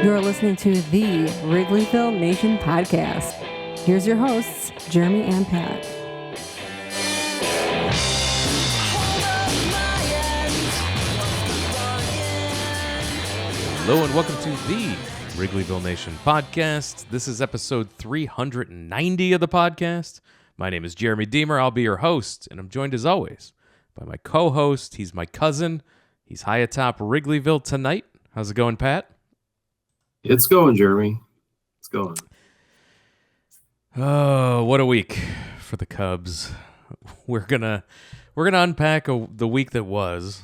You're listening to the Wrigleyville Nation podcast. Here's your hosts, Jeremy and Pat. Hello and welcome to the Wrigleyville Nation podcast. This is episode 390 of the podcast. My name is Jeremy Deemer. I'll be your host, and I'm joined as always by my co-host. He's my cousin. He's high atop Wrigleyville tonight. How's it going, Pat? It's going, Jeremy. It's going. Oh, what a week for the Cubs. We're gonna unpack the week that was.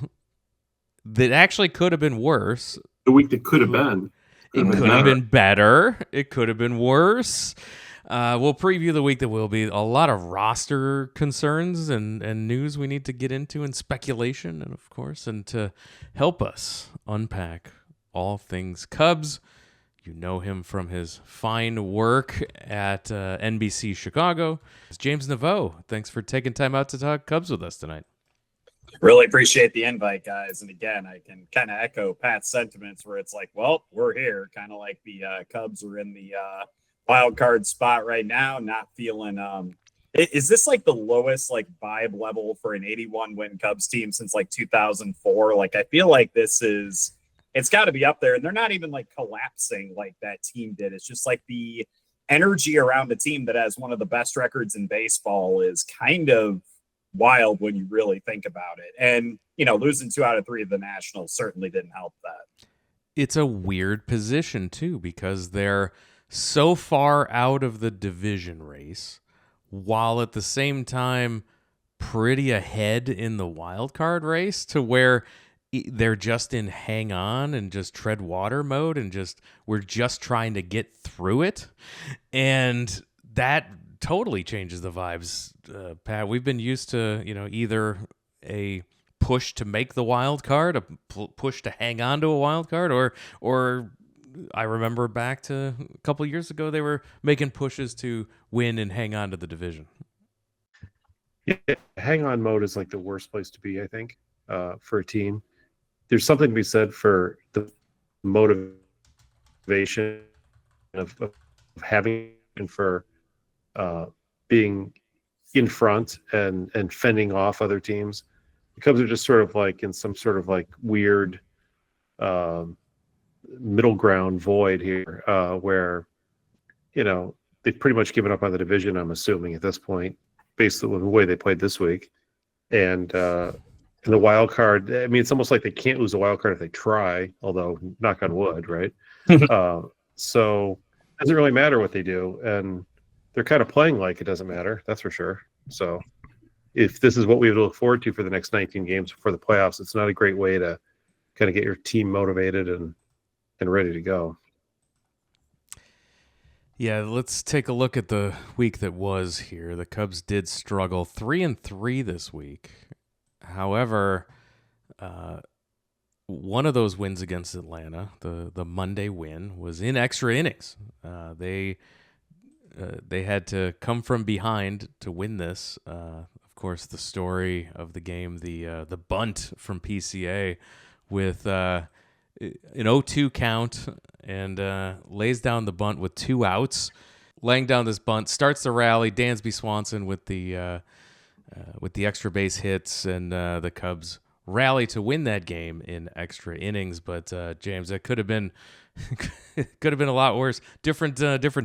That actually could have been worse. The week that could have been. It could have been better. It could have been worse. We'll preview the week that will be. A lot of roster concerns and news we need to get into, and speculation, and of course, and to help us unpack all things Cubs. You know him from his fine work at NBC Chicago. It's James Neveau. Thanks for taking time out to talk Cubs with us tonight. Really appreciate the invite, guys. And again, I can kind of echo Pat's sentiments where it's like, well, we're here. Kind of like the Cubs are in the wild card spot right now. Not feeling. Is this like the lowest like vibe level for an 81 win Cubs team since like 2004? Like I feel like this is. It's got to be up there, and they're not even like collapsing like that team did. It's just like the energy around a team that has one of the best records in baseball is kind of wild when you really think about it. And, you know, losing 2 out of 3 of the Nationals certainly didn't help that. It's a weird position, too, because they're so far out of the division race, while at the same time pretty ahead in the wild card race, to where they're just in hang on and just tread water mode, and just we're just trying to get through it. And that totally changes the vibes, Pat. We've been used to, either a push to make the wild card, a push to hang on to a wild card, or I remember back to a couple years ago, they were making pushes to win and hang on to the division. Yeah, hang on mode is like the worst place to be, I think, for a team. There's something to be said for the motivation of having, and for being in front and fending off other teams. The Cubs are just sort of like in some sort of like weird middle ground void here, where, they've pretty much given up on the division, I'm assuming, at this point, based on the way they played this week. And the wild card, I mean, it's almost like they can't lose a wild card if they try, although knock on wood, right? So it doesn't really matter what they do. And they're kind of playing like it doesn't matter. That's for sure. So if this is what we look forward to for the next 19 games before the playoffs, it's not a great way to kind of get your team motivated and ready to go. Yeah, let's take a look at the week that was here. The Cubs did struggle 3-3 this week. However, one of those wins against Atlanta, the Monday win, was in extra innings. They had to come from behind to win this. Of course, the story of the game, the bunt from PCA with an 0-2 count, and lays down the bunt with 2 outs. Laying down this bunt, starts the rally. Dansby Swanson with the extra base hits, and the Cubs rally to win that game in extra innings. But James, that could have been a lot worse. Different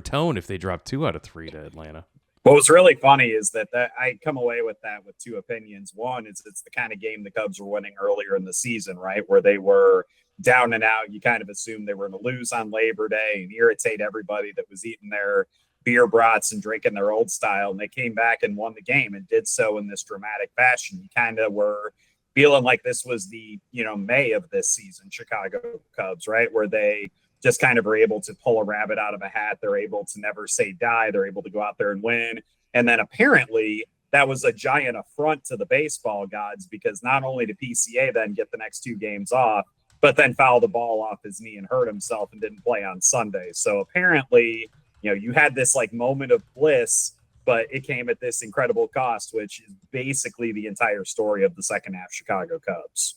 tone if they dropped 2 out of 3 to Atlanta. What was really funny is that I come away with that with 2 opinions. One is it's the kind of game the Cubs were winning earlier in the season, right, where they were down and out. You kind of assumed they were going to lose on Labor Day and irritate everybody that was eating their beer brats and drinking their old style. And they came back and won the game and did so in this dramatic fashion. You kind of were feeling like this was the, May of this season, Chicago Cubs, right? Where they just kind of are able to pull a rabbit out of a hat. They're able to never say die. They're able to go out there and win. And then apparently that was a giant affront to the baseball gods, because not only did PCA then get the next 2 games off, but then fouled the ball off his knee and hurt himself and didn't play on Sunday. So apparently, you had this like moment of bliss, but it came at this incredible cost, which is basically the entire story of the second half Chicago Cubs.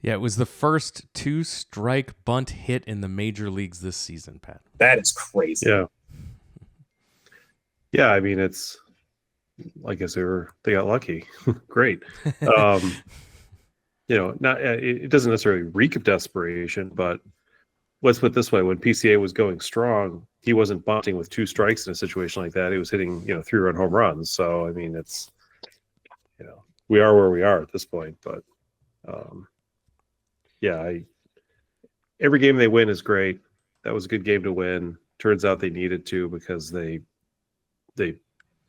Yeah, it was the first 2-strike bunt hit in the major leagues this season, Pat. That is crazy. Yeah. Yeah, I mean, it's, I guess they got lucky. Great. Not it doesn't necessarily reek of desperation, but let's put it this way: when PCA was going strong, he wasn't bunting with 2 strikes in a situation like that. He was hitting 3-run home runs. So I mean, it's we are where we are at this point. But every game they win is great. That was a good game to win. Turns out they needed to because they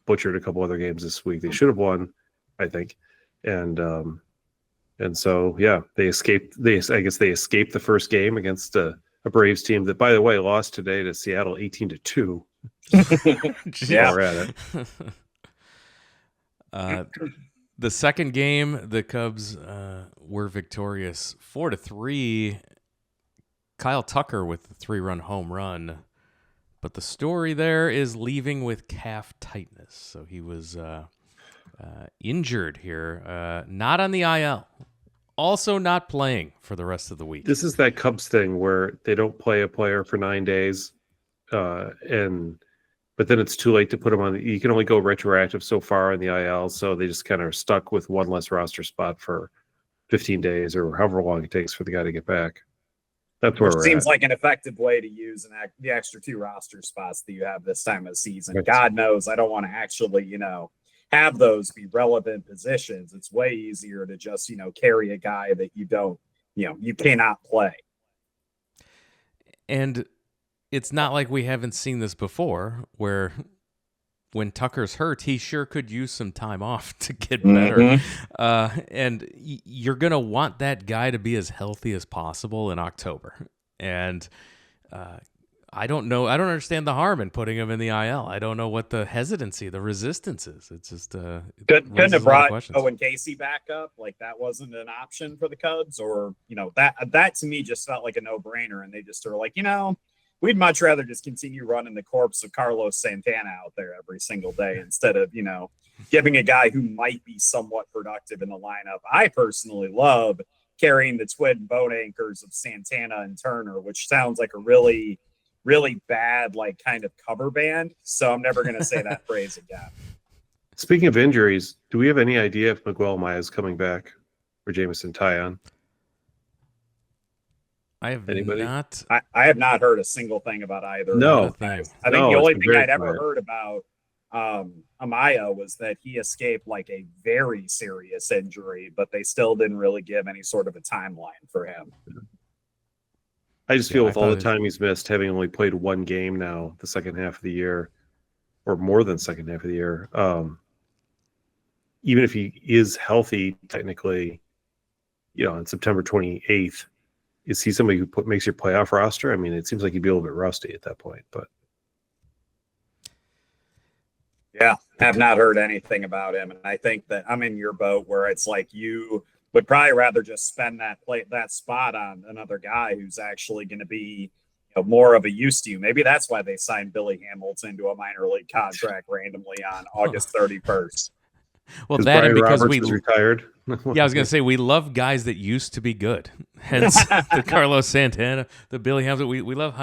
butchered a couple other games this week. They should have won, I think, and so they escaped. I guess they escaped the first game against a Braves team that, by the way, lost today to Seattle 18-2. Yeah, we're at it. The second game, the Cubs were victorious 4-3. Kyle Tucker with the 3-run home run. But the story there is leaving with calf tightness. So he was injured here, not on the IL. Also not playing for the rest of the week. This is that Cubs thing where they don't play a player for 9 days, but then it's too late to put them on. You can only go retroactive so far in the IL, so they just kind of are stuck with one less roster spot for 15 days or however long it takes for the guy to get back. That's where Which we're seems at. like an effective way to use the extra 2 roster spots that you have this time of the season. Right. God knows I don't want to actually, have those be relevant positions. It's way easier to just, carry a guy that you don't, you cannot play. And it's not like we haven't seen this before, where when Tucker's hurt, he sure could use some time off to get better. And you're going to want that guy to be as healthy as possible in October. And I don't know. I don't understand the harm in putting him in the IL. I don't know what the hesitancy, the resistance is. It's just couldn't have brought Owen Casey back up. Like that wasn't an option for the Cubs, or that to me just felt like a no-brainer. And they just are like, we'd much rather just continue running the corpse of Carlos Santana out there every single day instead of, giving a guy who might be somewhat productive in the lineup. I personally love carrying the twin boat anchors of Santana and Turner, which sounds like a really, really bad, like kind of cover band. So I'm never going to say that phrase again. Speaking of injuries, do we have any idea if Miguel Maya is coming back for Jameson Taillon? I have Anybody? not. I have not heard a single thing about either. No. I think the only thing I'd ever heard about Amaya was that he escaped like a very serious injury, but they still didn't really give any sort of a timeline for him. I just feel with all the time he's missed, having only played 1 game now, the second half of the year, or more than second half of the year, even if he is healthy, technically, on September 28th, is he somebody who makes your playoff roster? I mean, it seems like he'd be a little bit rusty at that point, but. Yeah, have not heard anything about him. And I think that I'm in your boat where it's like you would probably rather just spend that spot on another guy who's actually going to be more of a use to you. Maybe that's why they signed Billy Hamilton to a minor league contract randomly on August 31st. Well, that Brian and because Roberts is retired. Yeah, I was going to say we love guys that used to be good. Hence the Carlos Santana, the Billy Hamilton. We love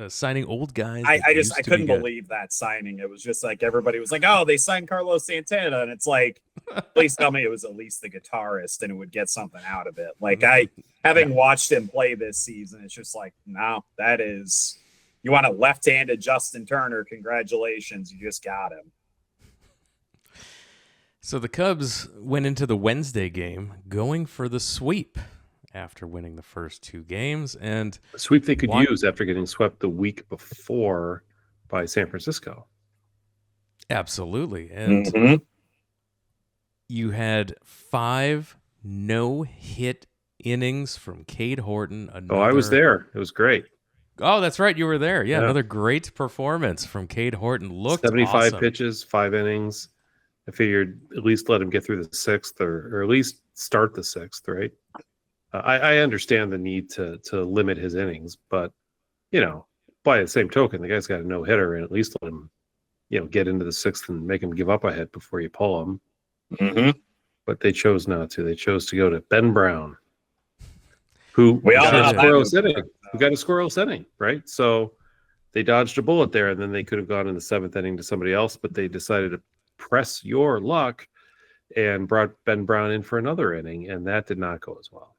signing old guys. I couldn't believe that signing. It was just like everybody was like, "Oh, they signed Carlos Santana," and it's like, please tell me it was at least the guitarist and it would get something out of it. Like having watched him play this season, it's just like, no, that is, you want a left-handed Justin Turner? Congratulations, you just got him. So the Cubs went into the Wednesday game going for the sweep after winning the first 2 games. And a sweep they could use after getting swept the week before by San Francisco. Absolutely. And you had 5 no-hit innings from Cade Horton. I was there. It was great. Oh, that's right. You were there. Yeah. Another great performance from Cade Horton. Looked 75 awesome. pitches, 5 innings. I figured at least let him get through the 6th or at least start the 6th, right? I understand the need to limit his innings, but, by the same token, the guy's got a no-hitter and at least let him, get into the 6th and make him give up a hit before you pull him. but they chose not to. They chose to go to Ben Brown, who We all know got how a that scoreless movie inning. works, Who got a scoreless inning, right? So they dodged a bullet there, and then they could have gone in the seventh inning to somebody else, but they decided to press your luck and brought Ben Brown in for another inning, and that did not go as well.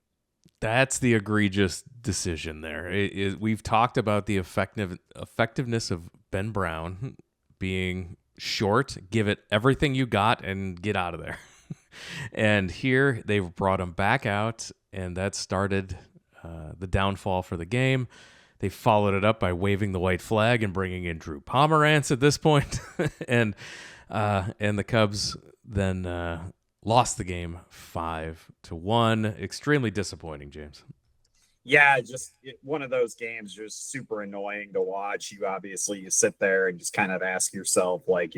That's the egregious decision there. We've talked about the effectiveness of Ben Brown being short, give it everything you got, and get out of there. And here they've brought him back out, and that started the downfall for the game. They followed it up by waving the white flag and bringing in Drew Pomerantz at this point. and the Cubs then lost the game 5-1. Extremely disappointing, James. Yeah, just one of those games just super annoying to watch. You sit there and just kind of ask yourself, like,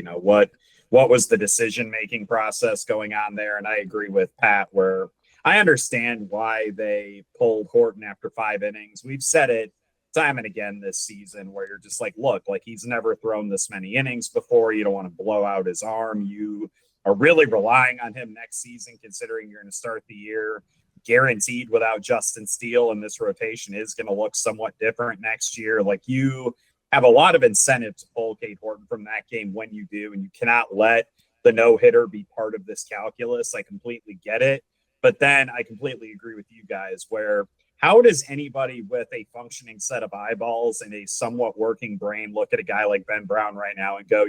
what was the decision-making process going on there? And I agree with Pat, where I understand why they pulled Horton after 5 innings. We've said it time and again this season, where you're just like, look, like, he's never thrown this many innings before. You don't want to blow out his arm. You are really relying on him next season, considering you're going to start the year guaranteed without Justin Steele, and this rotation is going to look somewhat different next year. Like, you have a lot of incentive to pull Cade Horton from that game when you do, and you cannot let the no-hitter be part of this calculus. I completely get it. But then I completely agree with you guys, where how does anybody with a functioning set of eyeballs and a somewhat working brain look at a guy like Ben Brown right now and go,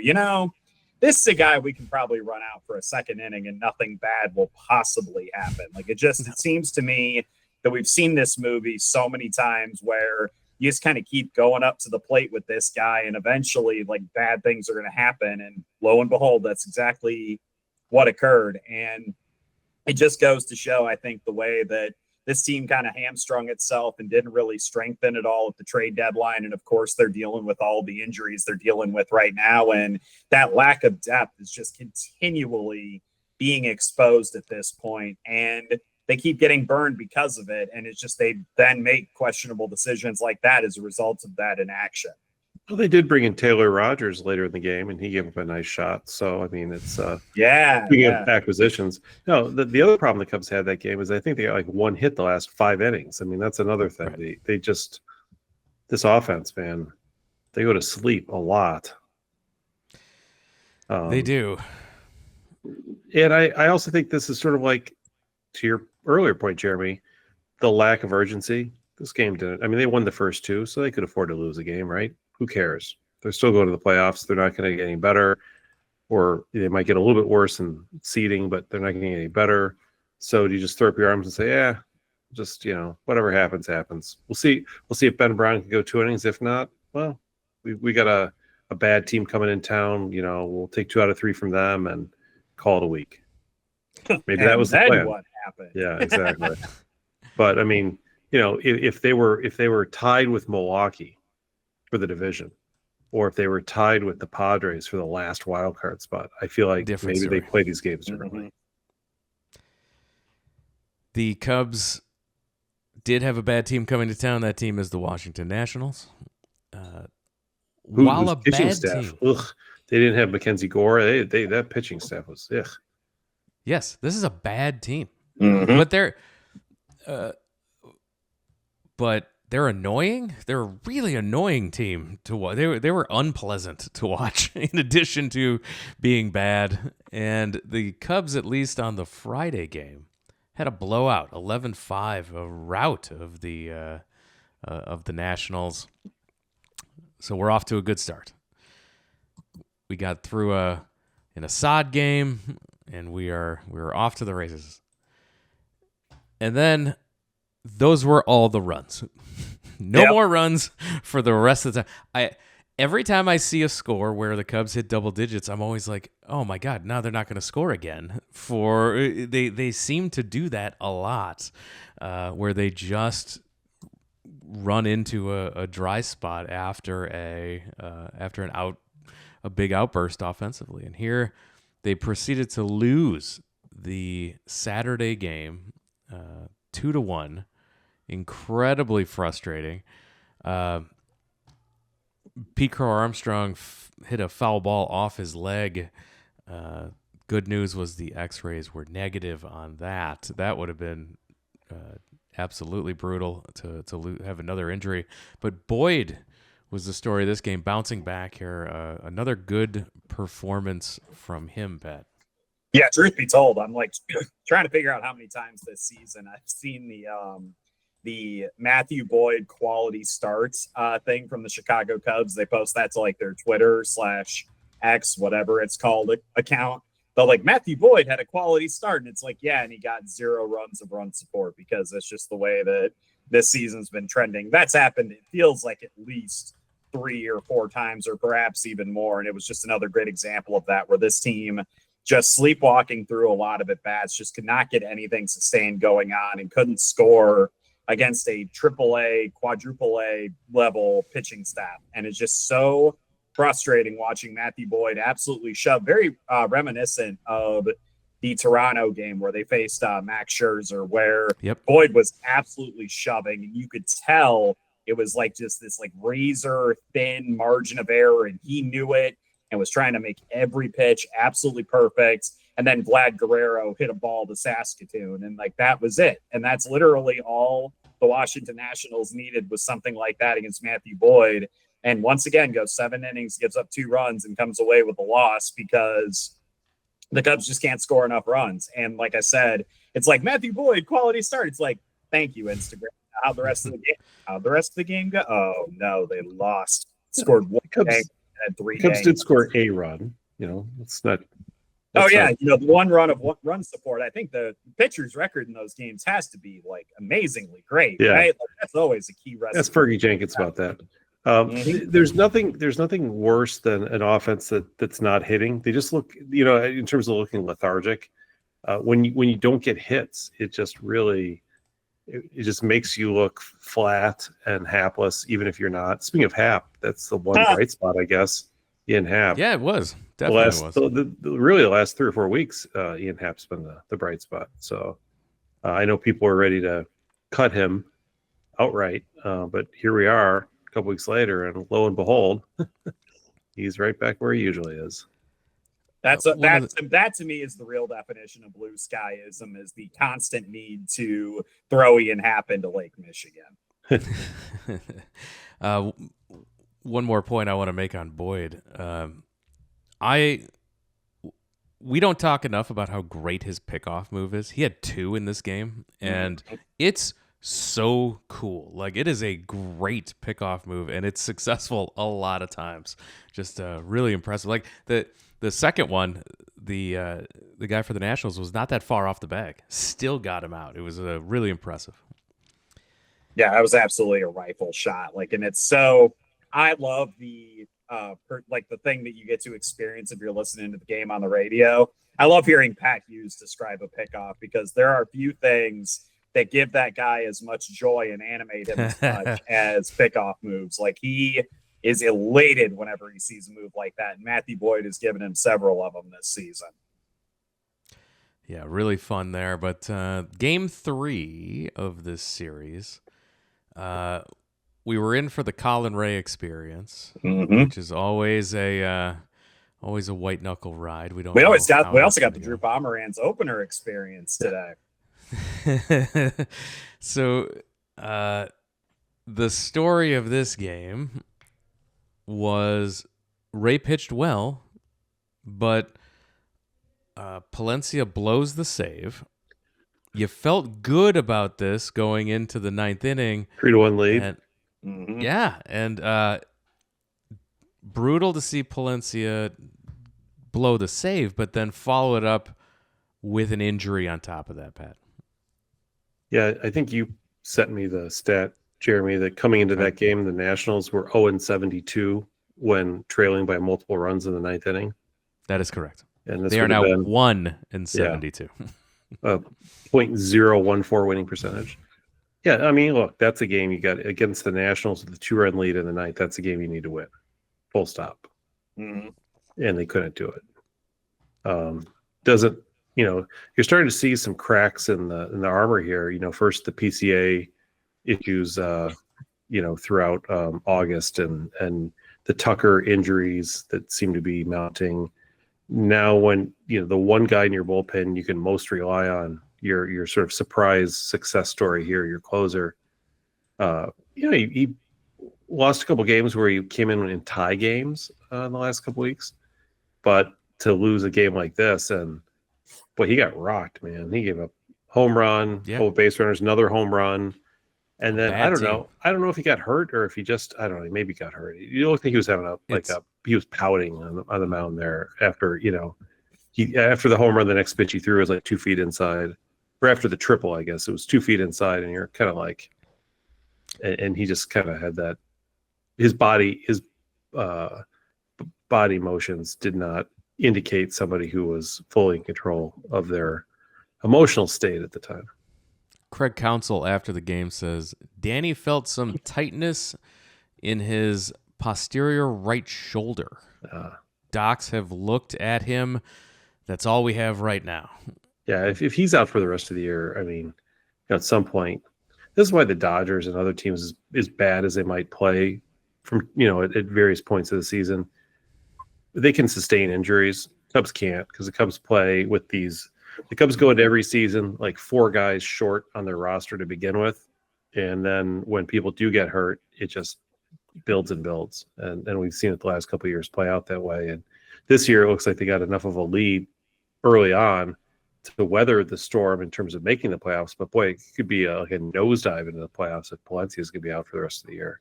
this is a guy we can probably run out for a second inning and nothing bad will possibly happen. Like, it seems to me that we've seen this movie so many times where you just kind of keep going up to the plate with this guy, and eventually, like, bad things are going to happen. And lo and behold, that's exactly what occurred. And it just goes to show, I think, the way that this team kind of hamstrung itself and didn't really strengthen at all at the trade deadline. And of course, they're dealing with all the injuries they're dealing with right now. And that lack of depth is just continually being exposed at this point. And they keep getting burned because of it. And it's just, they then make questionable decisions like that as a result of that inaction. Well, they did bring in Taylor Rogers later in the game, and he gave up a nice shot. So, I mean, it's speaking of acquisitions. No, the other problem the Cubs had that game is I think they got like one hit the last 5 innings. I mean, that's another thing. Right. They just, this offense, man, they go to sleep a lot. They do. And I also think this is sort of like, to your earlier point, Jeremy, the lack of urgency. This game didn't. I mean, they won the first 2, so they could afford to lose a game, right? Who cares? They're still going to the playoffs. They're not going to get any better, or they might get a little bit worse in seeding, but they're not getting any better. So do you just throw up your arms and say, yeah, just, whatever happens, happens. We'll see. We'll see if Ben Brown can go 2 innings. If not, well, we got a bad team coming in town. We'll take 2 out of 3 from them and call it a week. Maybe that was the plan. What happened? Yeah, exactly. But I mean, if they were tied with Milwaukee for the division, or if they were tied with the Padres for the last wild card spot, I feel like maybe they play these games differently. The Cubs did have a bad team coming to town. That team is the Washington Nationals. While a bad staff, team, they didn't have Mackenzie Gore. They that pitching staff was ugh. Yes, this is a bad team, Mm-hmm. but they're annoying. They're a really annoying team to watch. They were unpleasant to watch, in addition to being bad. And the Cubs, at least on the Friday game, had a blowout, 11-5, a rout of the Nationals. So we're off to a good start. We got through an Assad game, and we were off to the races. And then those were all the runs. No more runs for the rest of the time. Every time I see a score where the Cubs hit double digits, I'm always like, oh my God, now they're not going to score again. They seem to do that a lot, where they just run into a dry spot after a big outburst offensively. And here they proceeded to lose the Saturday game 2-1. Incredibly frustrating. Pete Crow Armstrong hit a foul ball off his leg good news was the X-rays were negative on that. That would have been absolutely brutal to have another injury. But Boyd was the story of this game, bouncing back here. Another good performance from him, Pat. Yeah, truth be told, I'm like trying to figure out how many times this season I've seen the Matthew Boyd quality starts thing from the Chicago Cubs. They post that to like their Twitter/X, whatever it's called, account. But like Matthew Boyd had a quality start, and it's like, yeah, and he got 0 runs of run support because that's just the way that this season's been trending. That's happened, it feels like, at least 3 or 4 times, or perhaps even more. And it was just another great example of that, where this team just sleepwalking through a lot of at-bats, just could not get anything sustained going on and couldn't score against a AAA, quadruple A level pitching staff. And it's just so frustrating watching Matthew Boyd absolutely shove, very reminiscent of the Toronto game where they faced Max Scherzer, where Boyd was absolutely shoving, and you could tell it was like just this like razor thin margin of error, and he knew it and was trying to make every pitch absolutely perfect. And then Vlad Guerrero hit a ball to Saskatoon, and like that was it. And that's literally all the Washington Nationals needed, was something like that against Matthew Boyd. And once again, goes 7 innings, gives up 2 runs, and comes away with a loss because the Cubs just can't score enough runs. And like I said, it's like Matthew Boyd, quality start. It's like, thank you, Instagram. How'd the rest of the game go? Oh no, they lost. Scored 1 Cubs, had 3 Cubs did score a run. It's not. The 1 run of run support. I think the pitcher's record in those games has to be like amazingly great. Yeah. Right? Like, that's always a key recipe. That's Fergie Jenkins about that. There's nothing worse than an offense that's not hitting. They just look, in terms of looking lethargic. When you don't get hits, it just really, it just makes you look flat and hapless, even if you're not. Speaking of Hap, that's the one bright spot, I guess. Ian Happ. Yeah, it was. Definitely was. The last 3 or 4 weeks, Ian Happ's been the bright spot. So I know people are ready to cut him outright, but here we are a couple weeks later, and lo and behold, he's right back where he usually is. That to me is the real definition of blue skyism, is the constant need to throw Ian Happ into Lake Michigan. One more point I want to make on Boyd. We don't talk enough about how great his pickoff move is. He had 2 in this game, and it's so cool. Like, it is a great pickoff move, and it's successful a lot of times. Just really impressive. Like the second one, the guy for the Nationals was not that far off the bag. Still got him out. It was really impressive. Yeah, that was absolutely a rifle shot. Like, and it's so. I love the the thing that you get to experience if you're listening to the game on the radio. I love hearing Pat Hughes describe a pickoff, because there are few things that give that guy as much joy and animate him as much as pickoff moves. Like, he is elated whenever he sees a move like that. And Matthew Boyd has given him several of them this season. Yeah, really fun there. But game 3 of this series, we were in for the Colin Ray experience, which is always a white knuckle ride. We also got the Drew Pomeranz opener experience today. So the story of this game was Ray pitched well, but Palencia blows the save. You felt good about this going into the 9th inning. 3-1 lead. Yeah, and brutal to see Palencia blow the save, but then follow it up with an injury on top of that, Pat. Yeah, I think you sent me the stat, Jeremy, that coming into that game, the Nationals were 0-72 when trailing by multiple runs in the 9th inning. That is correct. And they are now 1-72. Yeah, .014 winning percentage. Yeah, I mean, look, that's a game you got against the Nationals with a 2-run lead in the 9th. That's a game you need to win. Full stop. And they couldn't do it. You're starting to see some cracks in the armor here. First the PCA issues, throughout August, and the Tucker injuries that seem to be mounting. now when the one guy in your bullpen you can most rely on, your sort of surprise success story here, your closer. He lost a couple games where he came in tie games in the last couple weeks, but to lose a game like this, and he got rocked, man. He gave up home run, couple base runners, another home run, and then I don't know if he got hurt or if he just, I don't know, maybe got hurt. You don't think he was having he was pouting on the mound there after after the home run, the next pitch he threw was like 2 feet inside, or after the triple, I guess it was 2 feet inside, and you're kind of like, and he just kind of had that, his body motions did not indicate somebody who was fully in control of their emotional state at the time. Craig Counsell after the game says Danny felt some tightness in his posterior right shoulder. Docs have looked at him. That's all we have right now. Yeah, if he's out for the rest of the year, I mean, at some point, this is why the Dodgers and other teams, as bad as they might play from at various points of the season, they can sustain injuries. Cubs can't, because the Cubs play with these. The Cubs go into every season like 4 guys short on their roster to begin with, and then when people do get hurt, it just builds and builds. And we've seen it the last couple of years play out that way. And this year, it looks like they got enough of a lead early on to weather the storm in terms of making the playoffs. But boy, it could be like a nosedive into the playoffs if Palencia is going to be out for the rest of the year.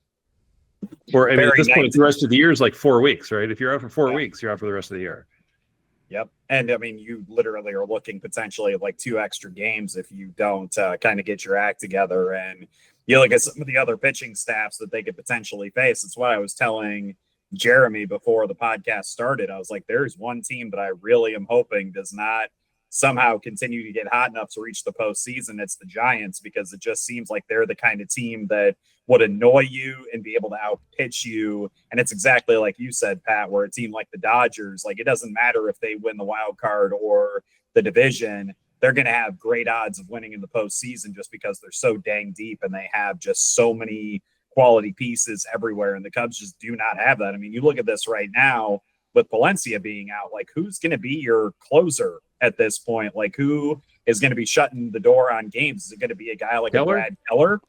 Or at this point, the rest of the year is like 4 weeks, right? If you're out for 4 weeks, you're out for the rest of the year. Yep. And I mean, you literally are looking potentially at like 2 extra games if you don't kind of get your act together. And you look at some of the other pitching staffs that they could potentially face. It's what I was telling Jeremy before the podcast started. I was like, there's one team that I really am hoping does not somehow continue to get hot enough to reach the postseason. It's the Giants, because it just seems like they're the kind of team that would annoy you and be able to outpitch you. And it's exactly like you said, Pat, where a team like the Dodgers, like, it doesn't matter if they win the wild card or the division, they're going to have great odds of winning in the postseason just because they're so dang deep and they have just so many quality pieces everywhere. And the Cubs just do not have that. I mean, you look at this right now with Palencia being out, like, who's going to be your closer at this point? Like, who is going to be shutting the door on games? Is it going to be a guy like Brad Keller?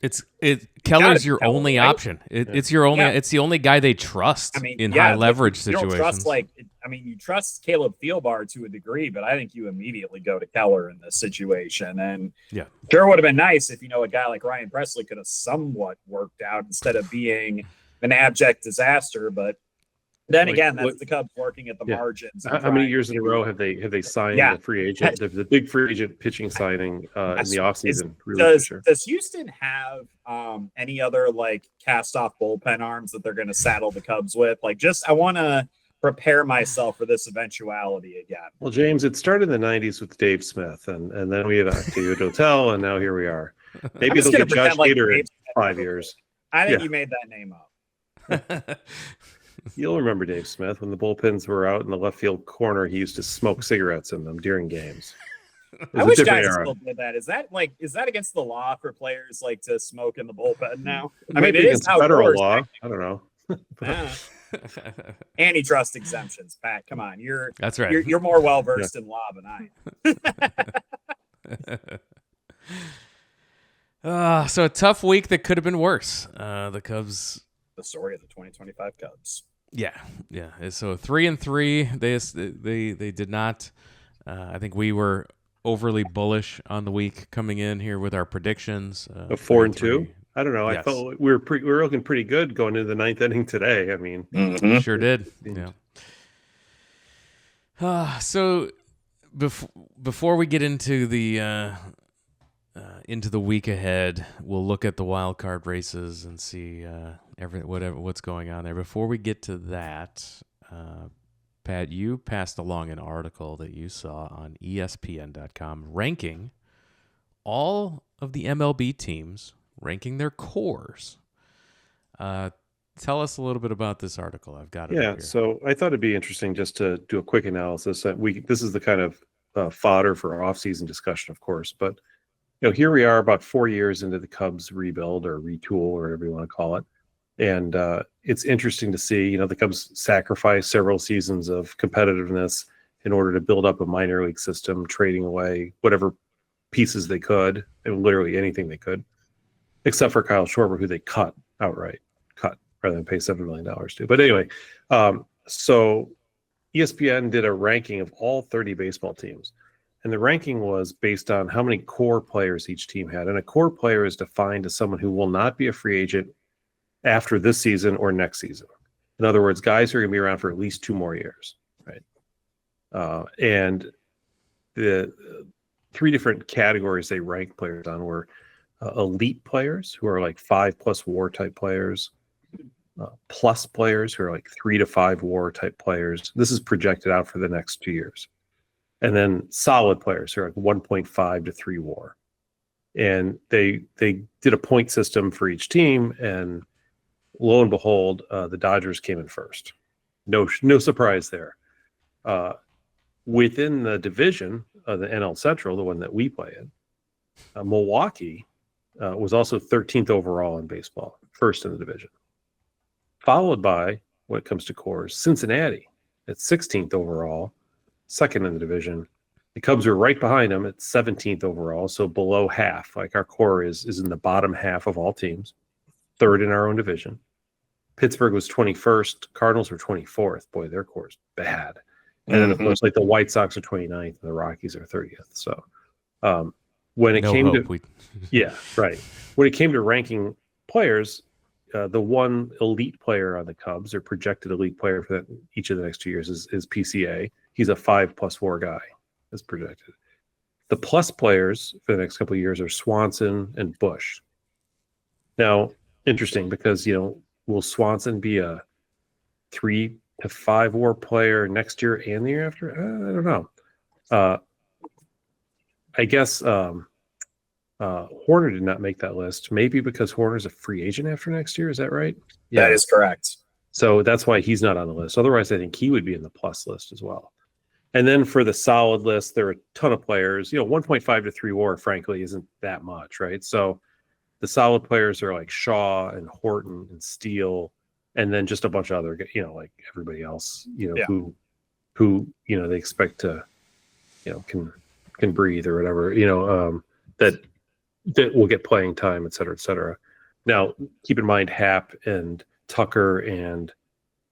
Keller's your only option. It's your only. It's the only guy they trust in high leverage situations. You don't trust, you trust Caleb Thielbar to a degree, but I think you immediately go to Keller in this situation. And sure would have been nice if a guy like Ryan Presley could have somewhat worked out instead of being an abject disaster, but. Then again, that's the Cubs working at the margins. How many years in a row have they signed the free agent, the big free agent pitching signing in the offseason? Does Houston have any other cast off bullpen arms that they're going to saddle the Cubs with? I want to prepare myself for this eventuality again. Well, James, it started in the 90s with Dave Smith, and then we had Octavio Dotel, and now here we are. Maybe they'll get Josh Hader in 5 years. I think you made that name up. You'll remember Dave Smith when the bullpens were out in the left field corner. He used to smoke cigarettes in them during games. I wish guys still did that. Is that against the law for players to smoke in the bullpen now? I mean, it is federal law. I don't know. Antitrust exemptions, Pat. Come on, that's right. You're more well versed in law than I am. So a tough week that could have been worse. The Cubs. The story of the 2025 Cubs. Yeah. So 3-3. They did not. I think we were overly bullish on the week coming in here with our predictions. 4-2. I don't know. Yes. I felt we were looking pretty good going into the 9th inning today. I mean, sure did. Yeah. So before we get into the week ahead, we'll look at the wild card races and see what's going on there. Before we get to that, Pat, you passed along an article that you saw on ESPN.com ranking all of the MLB teams, ranking their cores. Tell us a little bit about this article. I've got it. Yeah, so I thought it'd be interesting just to do a quick analysis. This is the kind of fodder for off-season discussion, of course, but here we are about 4 years into the Cubs rebuild or retool or whatever you want to call it. And it's interesting to see, the Cubs sacrificed several seasons of competitiveness in order to build up a minor league system, trading away whatever pieces they could, and literally anything they could, except for Kyle Schwarber, who they cut outright, rather than pay $7 million to. But anyway, so ESPN did a ranking of all 30 baseball teams. And the ranking was based on how many core players each team had. And a core player is defined as someone who will not be a free agent after this season or next season. In other words, guys who are going to be around for at least 2 more years, right? And the 3 different categories they rank players on were elite players, who are like 5+ WAR type players, plus players, who are like 3 to 5 WAR type players. This is projected out for the next 2 years. And then solid players, who are like 1.5 to 3 WAR. And they did a point system for each team, and lo and behold, the Dodgers came in first. No surprise there. Within the division, the NL Central, the one that we play in, Milwaukee was also 13th overall in baseball, first in the division. Followed by, when it comes to cores, Cincinnati at 16th overall, second in the division. The Cubs were right behind them at 17th overall, so below half. Like, our core is in the bottom half of all teams, third in our own division. Pittsburgh was 21st. Cardinals were 24th. Boy, their core is bad. And then, of course, like the White Sox are 29th and the Rockies are 30th. So when it came to yeah, right. When it came to ranking players, the one elite player on the Cubs, or projected elite player for each of the next 2 years, is PCA. He's a 5+ WAR guy, as projected. The plus players for the next couple of years are Swanson and Bush. Now, interesting, because, will Swanson be a 3 to 5 WAR player next year and the year after? I don't know. I guess Horner did not make that list, maybe because Horner's a free agent after next year. Is that right? Yeah. That is correct. So that's why he's not on the list. Otherwise, I think he would be in the plus list as well. And then for the solid list, there are a ton of players. 1.5 to 3 WAR, frankly, isn't that much, right? So the solid players are like Shaw and Horton and Steele, and then just a bunch of other, like everybody else, who they expect to, can breathe or whatever, that will get playing time, et cetera, et cetera. Now, keep in mind, Happ and Tucker and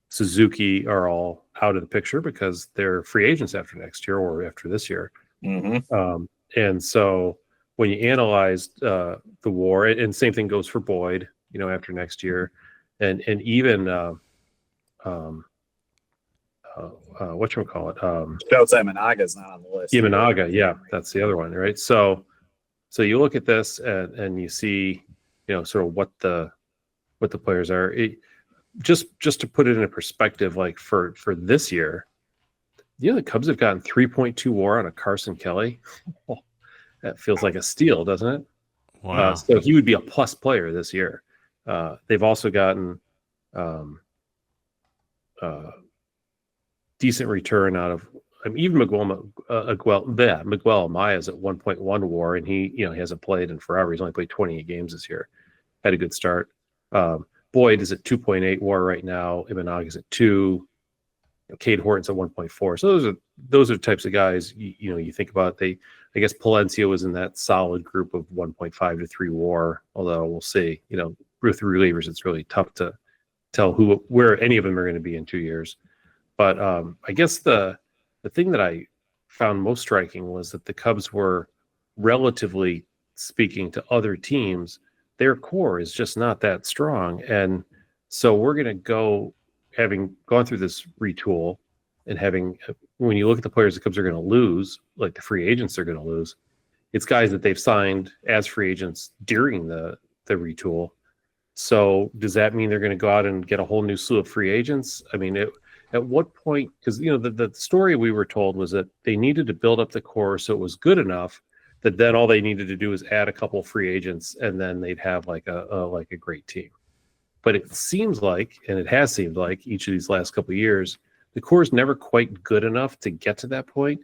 Suzuki are all out of the picture because they're free agents after next year or after this year. And so when you analyze the WAR, and same thing goes for Boyd, after next year, and even whatchamacallit, Shota Imanaga's not on the list. Imanaga, yeah, that's the other one, right? So you look at this and you see, sort of what the players are. Just to put it into perspective, like for this year, the Cubs have gotten 3.2 WAR on a Carson Kelly. That feels like a steal, doesn't it? Wow. So he would be a plus player this year. They've also gotten decent return out of even Miguel Amaya is at 1.1 WAR, and he hasn't played in forever. He's only played 28 games this year. Had a good start. Boyd is at 2.8 WAR right now. Imanaga's at 2. Cade Horton's at 1.4. So those are the types of guys you think about. I guess Palencia was in that solid group of 1.5 to 3 WAR. Although we'll see. With relievers, it's really tough to tell where any of them are going to be in 2 years. But I guess the thing that I found most striking was that the Cubs were, relatively speaking to other teams, their core is just not that strong. And so we're going to go, having gone through this retool and when you look at the players the Cubs are going to lose, like the free agents they're going to lose, it's guys that they've signed as free agents during the retool. So does that mean they're going to go out and get a whole new slew of free agents? I mean, at what point, because the story we were told was that they needed to build up the core so it was good enough that then all they needed to do is add a couple of free agents and then they'd have like a great team. But it seems like, and it has seemed like each of these last couple of years, the core is never quite good enough to get to that point.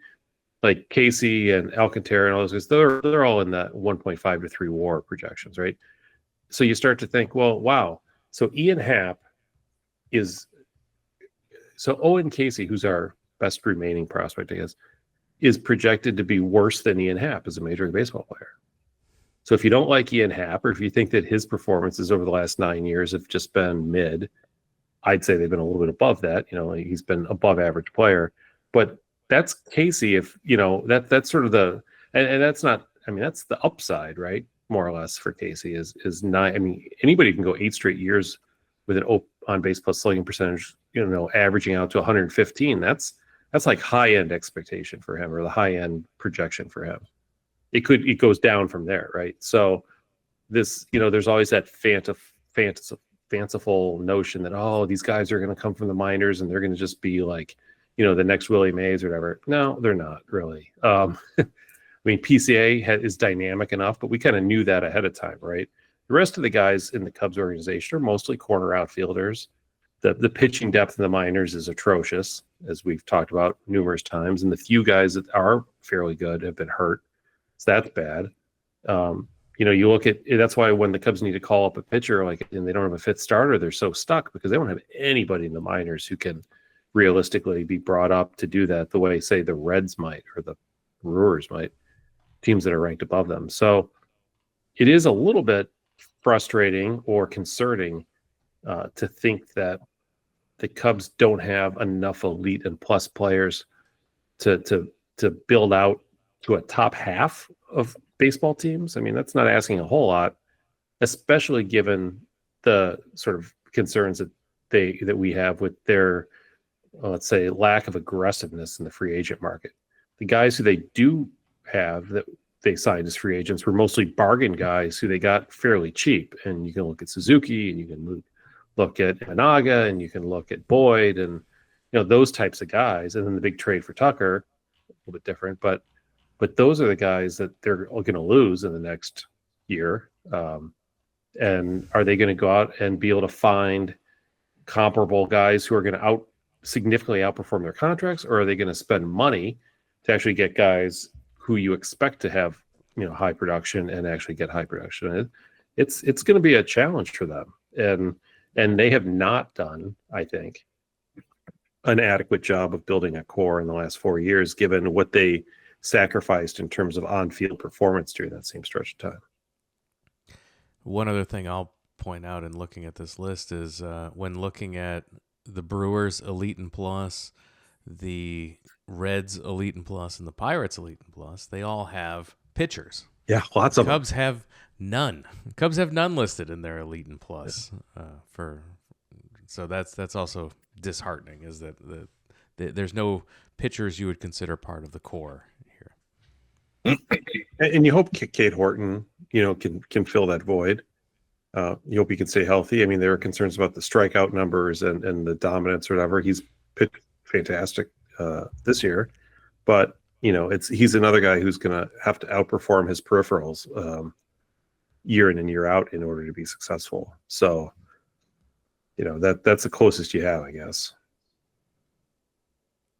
Like Casey and Alcantara and all those guys, they're all in that 1.5 to 3 WAR projections, right? So you start to think, well, wow. So Ian Happ so Owen Casey, who's our best remaining prospect, I guess, is projected to be worse than Ian Happ as a Major League Baseball player. So if you don't like Ian Happ, or if you think that his performances over the last 9 years have just been mid, I'd say they've been a little bit above that. He's been above average player, but that's Casey. If that's sort of and that's not. I mean, that's the upside, right? More or less for Casey is not. I mean, anybody can go 8 straight years with an on base plus slugging percentage, averaging out to 115. That's like high end expectation for him, or the high end projection for him. It goes down from there, right? So this, there's always that fanciful notion that, these guys are going to come from the minors and they're going to just be like, the next Willie Mays or whatever. No, they're not really. I mean, PCA is dynamic enough, but we kind of knew that ahead of time, right? The rest of the guys in the Cubs organization are mostly corner outfielders. The pitching depth in the minors is atrocious, as we've talked about numerous times, and the few guys that are fairly good have been hurt. So that's bad. You look at that's why when the Cubs need to call up a pitcher, and they don't have a fifth starter, they're so stuck because they don't have anybody in the minors who can realistically be brought up to do that the way, say, the Reds might or the Brewers might, teams that are ranked above them. So it is a little bit frustrating or concerning to think that the Cubs don't have enough elite and plus players to build out to a top half of baseball teams. I mean, that's not asking a whole lot, especially given the sort of concerns that we have with their, let's say, lack of aggressiveness in the free agent market. The guys who they do have that they signed as free agents were mostly bargain guys who they got fairly cheap. And you can look at Suzuki, and you can look at Inaga, and you can look at Boyd, and those types of guys. And then the big trade for Tucker, a little bit different, but those are the guys that they're going to lose in the next year. And are they going to go out and be able to find comparable guys who are going to significantly outperform their contracts, or are they going to spend money to actually get guys who you expect to have, high production and actually get high production? It's going to be a challenge for them. And they have not done, I think, an adequate job of building a core in the last 4 years, given what they sacrificed in terms of on-field performance during that same stretch of time. One other thing I'll point out in looking at this list is when looking at the Brewers Elite and Plus, the Reds Elite and Plus, and the Pirates Elite and Plus, they all have pitchers. Yeah, lots of Cubs have none. Cubs have none listed in their Elite and Plus. So that's also disheartening, is that there's no pitchers you would consider part of the core here. And you hope Cade Horton, can fill that void. You hope he can stay healthy. I mean, there are concerns about the strikeout numbers and the dominance or whatever. He's pitched fantastic this year, but he's another guy who's going to have to outperform his peripherals year in and year out in order to be successful. So, that's the closest you have, I guess.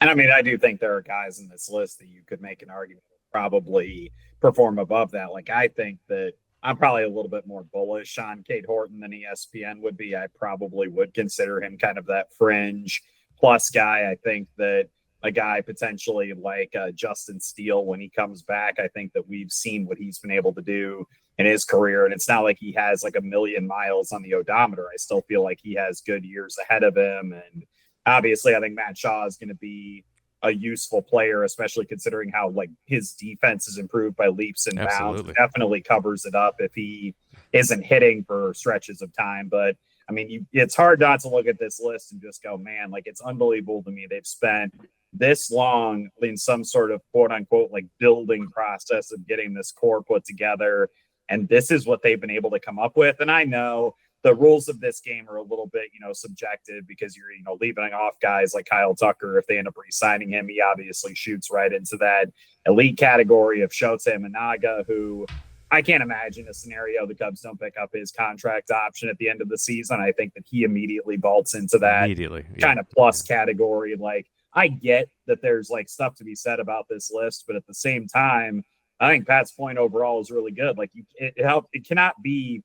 And I mean, I do think there are guys in this list that you could make an argument probably perform above that. Like, I think that I'm probably a little bit more bullish on Cade Horton than ESPN would be. I probably would consider him kind of that fringe plus guy. I think that a guy potentially like Justin Steele, when he comes back, I think that we've seen what he's been able to do in his career. And it's not like he has like a million miles on the odometer. I still feel like he has good years ahead of him. And obviously, I think Matt Shaw is going to be a useful player, especially considering how like his defense is improved by leaps and bounds. It definitely covers it up if he isn't hitting for stretches of time. But I mean, it's hard not to look at this list and just go, man, like, it's unbelievable to me. They've spent this long in some sort of quote unquote like building process of getting this core put together. And this is what they've been able to come up with. And I know the rules of this game are a little bit, subjective, because you're, leaving off guys like Kyle Tucker. If they end up re-signing him, he obviously shoots right into that elite category of Shota Imanaga, who I can't imagine a scenario the Cubs don't pick up his contract option at the end of the season. I think that he immediately vaults into that kind of plus category. Like, I get that there's like stuff to be said about this list, but at the same time, I think Pat's point overall is really good. Like, it cannot be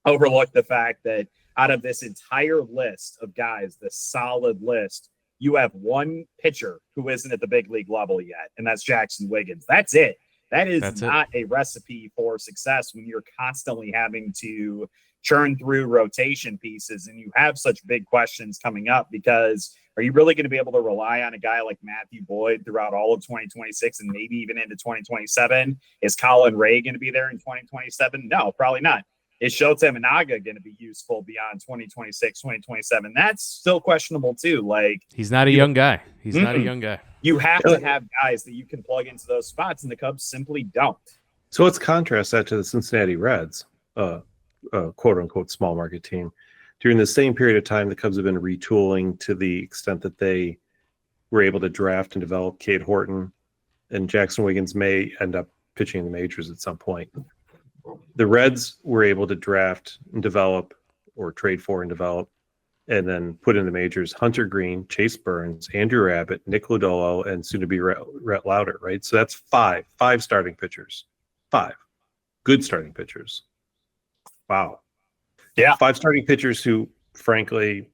overlooked the fact that out of this entire list of guys, this solid list, you have one pitcher who isn't at the big league level yet, and that's Jackson Wiggins. That's it. That's not a recipe for success when you're constantly having to churn through rotation pieces and you have such big questions coming up, because are you really going to be able to rely on a guy like Matthew Boyd throughout all of 2026 and maybe even into 2027? Is Colin Ray going to be there in 2027? No, probably not. Is Shota Imanaga going to be useful beyond 2026, 2027? That's still questionable too. Like, he's not a young guy. He's not a young guy. You have to have guys that you can plug into those spots, and the Cubs simply don't. So let's contrast that to the Cincinnati Reds, quote unquote small market team. During the same period of time, the Cubs have been retooling to the extent that they were able to draft and develop Cade Horton, and Jackson Wiggins may end up pitching in the majors at some point. The Reds were able to draft and develop, or trade for and develop, and then put in the majors Hunter Green, Chase Burns, Andrew Abbott, Nick Lodolo, and soon to be Rhett Lauder, right? So that's five starting pitchers. 5 good starting pitchers. Wow. Yeah. 5 starting pitchers who, frankly,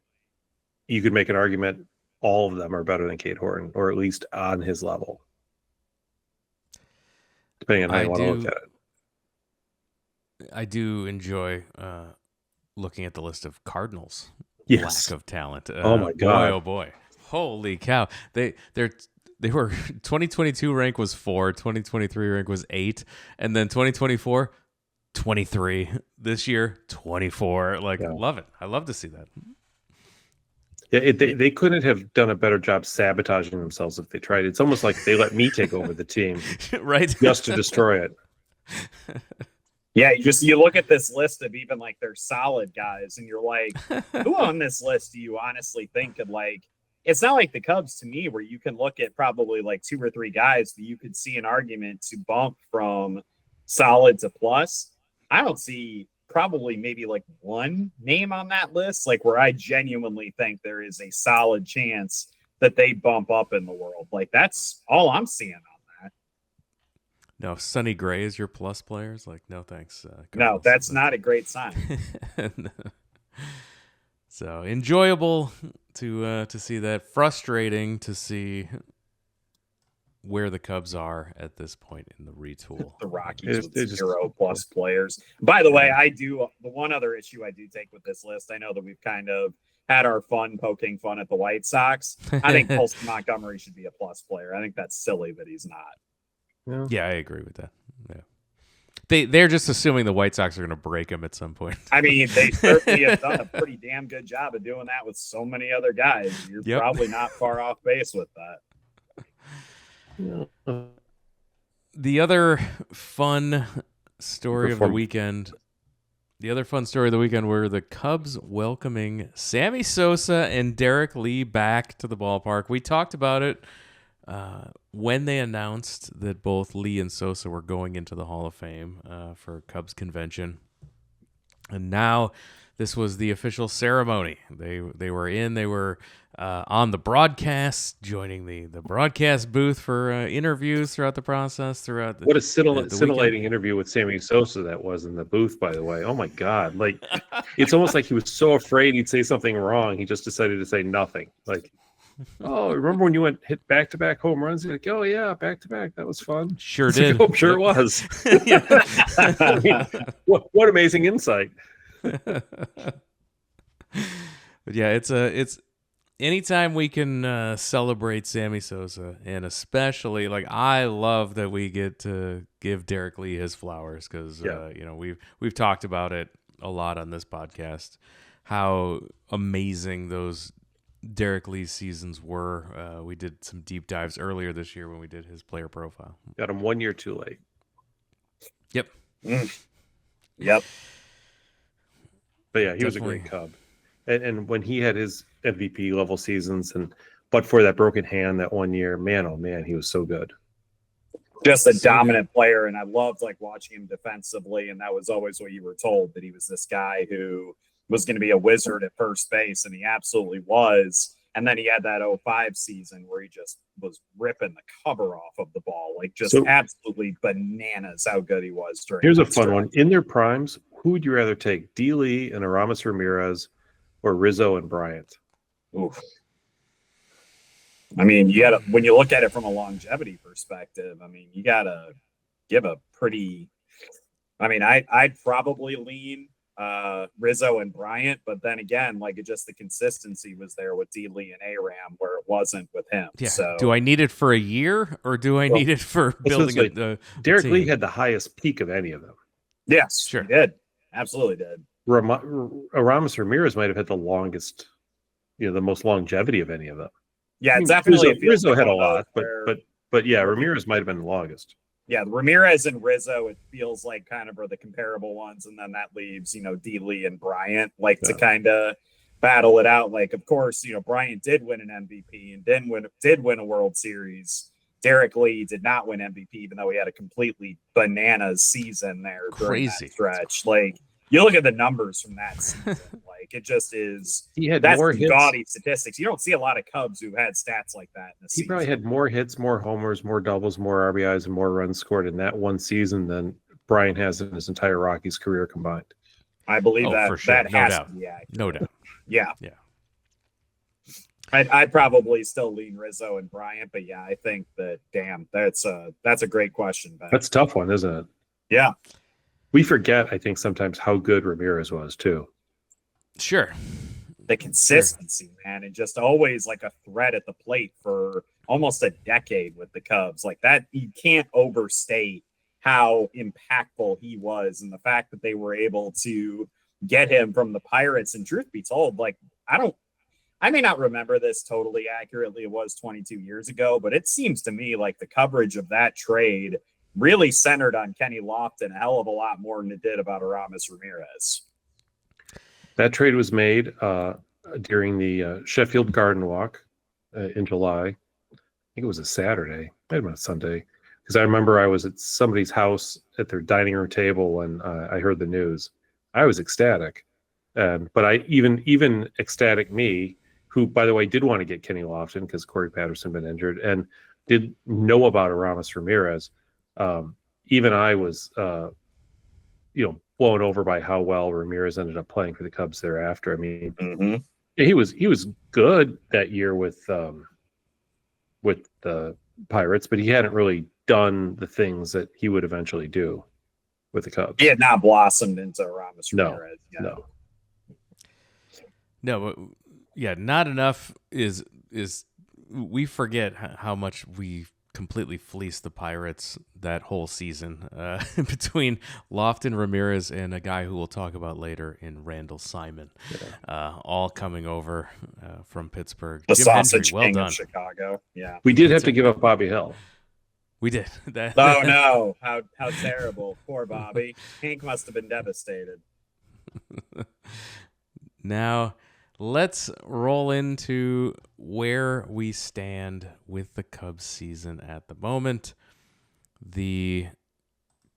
you could make an argument all of them are better than Cade Horton, or at least on his level, depending on how you want to look at it. I do enjoy looking at the list of Cardinals' Yes. lack of talent. Oh my God. Boy, oh boy. Holy cow. They were 2022 rank was 4, 2023 rank was 8, and then 2024 23. This year 24. Like, love it. I love to see that. Yeah, they couldn't have done a better job sabotaging themselves if they tried. It's almost like they let me take over the team, right? Just to destroy it. Yeah, you look at this list of even like their solid guys, and you're like, who on this list do you honestly think could, like, it's not like the Cubs to me where you can look at probably like 2 or 3 guys that you could see an argument to bump from solid to plus. I don't see probably maybe like one name on that list, like where I genuinely think there is a solid chance that they bump up in the world. Like, that's all I'm seeing on that. No, Sonny Gray is your plus players. Like, no, thanks. No, that's not a great sign. So enjoyable to see that. Frustrating to see where the Cubs are at this point in the retool. The Rockies with 0 plus players. By the way, the one other issue I do take with this list, I know that we've kind of had our fun poking fun at the White Sox. I think Colson Montgomery should be a plus player. I think that's silly that he's not. Yeah, I agree with that. Yeah. They're just assuming the White Sox are going to break him at some point. I mean, they certainly have done a pretty damn good job of doing that with so many other guys. You're probably not far off base with that. The other fun story of the weekend were the Cubs welcoming Sammy Sosa and Derek Lee back to the ballpark. We talked about it when they announced that both Lee and Sosa were going into the Hall of Fame for Cubs convention. And now this was the official ceremony. They were on the broadcast, joining the broadcast booth for interviews throughout the process. What a scintillating interview with Sammy Sosa that was in the booth, by the way. Oh my God. Like, it's almost like he was so afraid he'd say something wrong. He just decided to say nothing. Like, oh, remember when you hit back-to-back home runs? You're like, oh yeah, back-to-back. That was fun. Sure did. Like, oh, sure it was. I mean, what amazing insight. But yeah, it's anytime we can celebrate Sammy Sosa, and especially, like, I love that we get to give Derek Lee his flowers, because we've talked about it a lot on this podcast, how amazing those Derek Lee's seasons were. We did some deep dives earlier this year when we did his player profile. Got him 1 year too late. Yep. Yep. But yeah, he was a great Cub. And when he had his MVP level seasons, but for that broken hand that 1 year, man, oh man, he was so good. Just a dominant player, and I loved like watching him defensively, and that was always what you were told, that he was this guy who was going to be a wizard at first base, and he absolutely was. And then he had that 05 season where he just was ripping the cover off of the ball, like just absolutely bananas how good he was during. Here's a fun one. In their primes, who would you rather take, D. Lee and Aramis Ramirez, or Rizzo and Bryant? Oof. I mean, you gotta, when you look at it from a longevity perspective, I mean, you gotta give a pretty, I mean, I'd probably lean Rizzo and Bryant, but then again, like just the consistency was there with D Lee and Aram where it wasn't with him. Yeah. So Do I need it for a year or do I need it for building a Derek team? Lee had the highest peak of any of them. yes, Sure. he did. Absolutely did. Aramis Ramirez might have had the longest, the most longevity of any of them. Yeah, I mean, definitely. Rizzo had a lot, where, but yeah, Ramirez might have been the longest. yeah, Ramirez and Rizzo, it feels like kind of are the comparable ones, and then that leaves D Lee and Bryant to kind of battle it out. Like, of course, Bryant did win an MVP and did win a World Series. Derek Lee did not win MVP, even though he had a completely bananas season there during that stretch. Like, you look at the numbers from that season, like it just is. That's more gaudy statistics. You don't see a lot of Cubs who had stats like that in the season. He probably had more hits, more homers, more doubles, more RBIs, and more runs scored in that one season than Brian has in his entire Rockies career combined. I believe that for sure. that has to be accurate. No doubt. Yeah. Yeah. I'd probably still lean Rizzo and Bryant, but yeah, I think that that's a great question, Ben. That's a tough one, isn't it? Yeah. We forget, I think, sometimes how good Ramirez was too. Sure. The consistency, man, and just always like a threat at the plate for almost a decade with the Cubs. Like that, you can't overstate how impactful he was, and the fact that they were able to get him from the Pirates. And truth be told, like I may not remember this totally accurately. It was 22 years ago, but it seems to me like the coverage of that trade really centered on Kenny Lofton a hell of a lot more than it did about Aramis Ramirez. That trade was made during the Sheffield Garden Walk in July. I think it was a Saturday, might have been a Sunday, because I remember I was at somebody's house at their dining room table when I heard the news. I was ecstatic, but I even ecstatic me, who by the way did want to get Kenny Lofton because Corey Patterson had been injured and did know about Aramis Ramirez. Even I was, blown over by how well Ramirez ended up playing for the Cubs thereafter. I mean, he was good that year with the Pirates, but he hadn't really done the things that he would eventually do with the Cubs. He had not blossomed into Aramis Ramirez. No, but yeah, not enough is we forget how much we completely fleeced the Pirates that whole season between Lofton, Ramirez, and a guy who we'll talk about later in Randall Simon, all coming over from Pittsburgh. The Jim sausage Hendry, well king done. of Chicago. Yeah, we did have to give up Bobby Hill. We did. Oh no! How terrible! Poor Bobby. Hank must have been devastated. Now, let's roll into where we stand with the Cubs season at the moment. The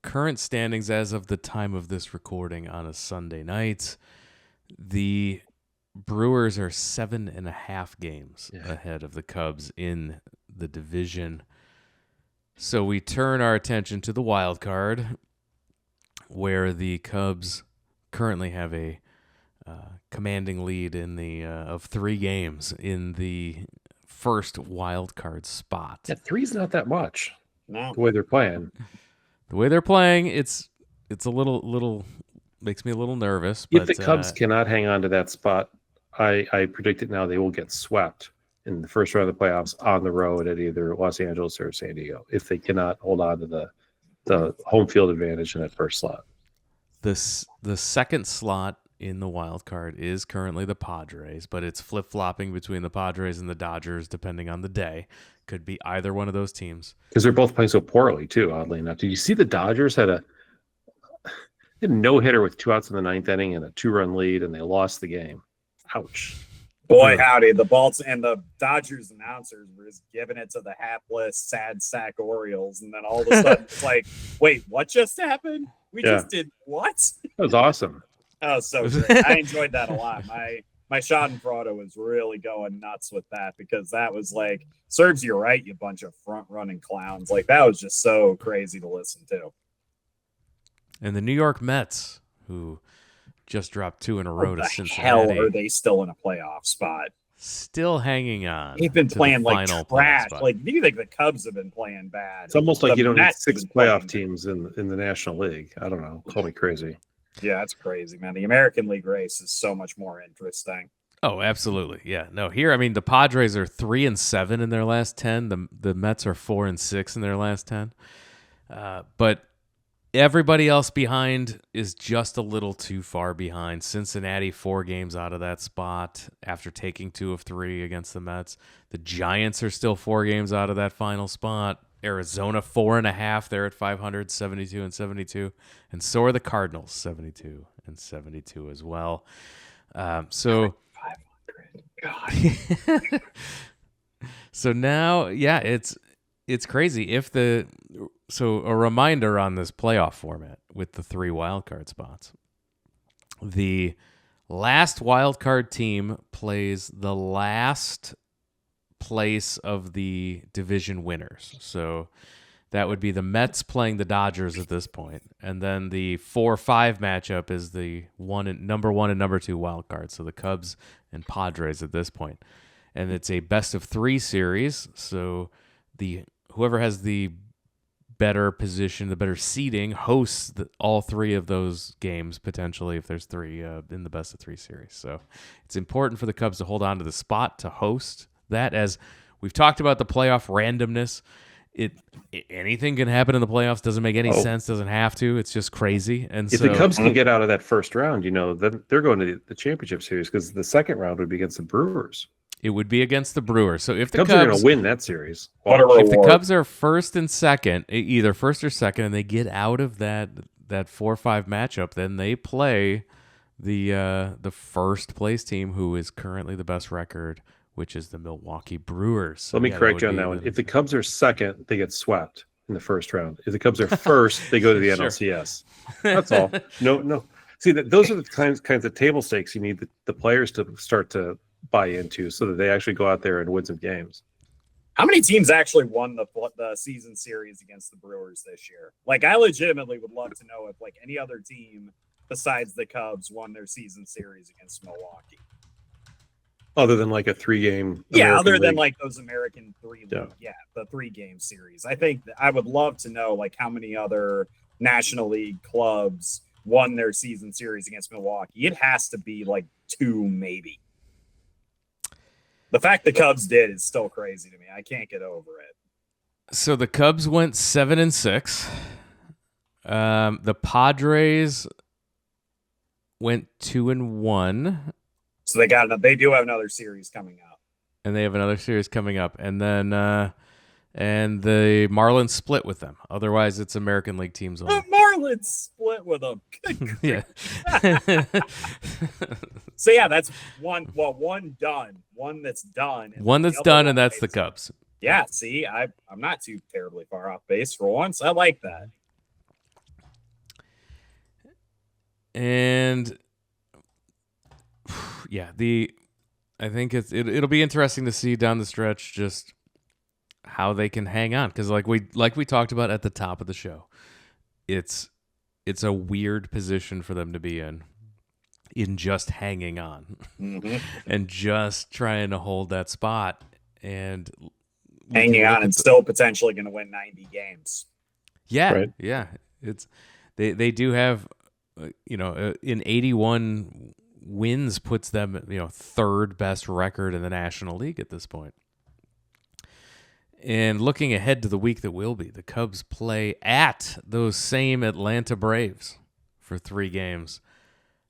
current standings as of the time of this recording on a Sunday night, the Brewers are 7.5 games ahead of the Cubs in the division. So we turn our attention to the wild card, where the Cubs currently have a commanding lead in the of 3 games in the first wild card spot. Yeah, 3's not that much. No, The way they're playing. The way they're playing, it's a little makes me a little nervous. If But the Cubs cannot hang on to that spot, I predict it now they will get swept in the first round of the playoffs on the road at either Los Angeles or San Diego if they cannot hold on to the home field advantage in that first slot. the second slot in the wild card is currently the Padres, but it's flip-flopping between the Padres and the Dodgers depending on the day. Could be either one of those teams. Because they're both playing so poorly, too, oddly enough. Did you see the Dodgers had a no-hitter with 2 outs in the 9th inning and a 2-run lead, and they lost the game? Ouch. boy, howdy! The Dodgers announcers were just giving it to the hapless, sad sack Orioles, and then all of a sudden it's like, wait, what just happened? We just did what? That was awesome. Oh, so great. I enjoyed that a lot. My Schadenfreude was really going nuts with that because that was like, serves you right, you bunch of front-running clowns. Like, that was just so crazy to listen to. And the New York Mets, who just dropped 2 in a row to What the Cincinnati. hell are they still in a playoff spot? still hanging on. They've been to playing the like final trash. playoff spot. Like, do you think the Cubs have been playing bad? It's almost like The you don't need Mets have 6 been playoff playing- teams in the National League. I don't know. Call me crazy. Yeah, that's crazy, man. The American League race is so much more interesting. Oh, absolutely. Yeah. No, here, I mean, the Padres are 3-7 in their last 10. The Mets are 4-6 in their last 10. But everybody else behind is just a little too far behind. Cincinnati 4 games out of that spot after taking 2 of 3 against the Mets. The Giants are still 4 games out of that final spot. Arizona 4.5. They're at 500, 72-72. And so are the Cardinals, 72-72 as well. So 500. God. So now, yeah, it's crazy. So a reminder on this playoff format with the 3 wildcard spots. The last wildcard team plays the last place of the division winners. So that would be the Mets playing the Dodgers at this point. And then the 4-5 matchup is the number 1 and number 2 wild card. So the Cubs and Padres at this point. And it's a best of 3 series. So whoever has the better position, the better seeding, hosts all 3 of those games potentially if there's 3 in the best of 3 series. So it's important for the Cubs to hold on to the spot to host that. As we've talked about the playoff randomness, anything can happen in the playoffs. Doesn't make any sense. Doesn't have to. It's just crazy. And If the Cubs can get out of that first round, then they're going to the championship series because the second round would be against the Brewers. It would be against the Brewers. So if the Cubs are going to win that series, if the Cubs are first and second, either first or second, and they get out of that 4-5 matchup, then they play the first place team who is currently the best record, which is the Milwaukee Brewers. So let me correct you on that one. If the Cubs are second, they get swept in the first round. If the Cubs are first, they go to the Sure. NLCS. That's all. No. See, those are the kinds of table stakes you need the players to start to buy into so that they actually go out there and win some games. How many teams actually won the season series against the Brewers this year? Like, I legitimately would love to know if any other team besides the Cubs won their season series against Milwaukee. Other than like a 3-game. Yeah, American other than League. those American 3 Yeah. the 3-game series. I think I would love to know how many other National League clubs won their season series against Milwaukee. It has to be 2 maybe. The fact the Cubs did is still crazy to me. I can't get over it. So the Cubs went 7-6. The Padres went 2-1. So they do have another series coming up. And they have another series coming up. And then and the Marlins split with them. Otherwise, it's American League teams only. The Marlins split with them. Yeah. So yeah, that's one done. One that's done. One that's done, and that's the Cubs. Yeah, see, I'm not too terribly far off base for once. I like that. And yeah, I think it'll be interesting to see down the stretch just how they can hang on, because like we talked about at the top of the show, it's a weird position for them to be in just hanging on and just trying to hold that spot and hanging on and still potentially going to win 90 games. Yeah, Right. Yeah, it's they do have in 81 wins puts them third best record in the National League at this point. And looking ahead to the week that will be, the Cubs play at those same Atlanta Braves for 3 games.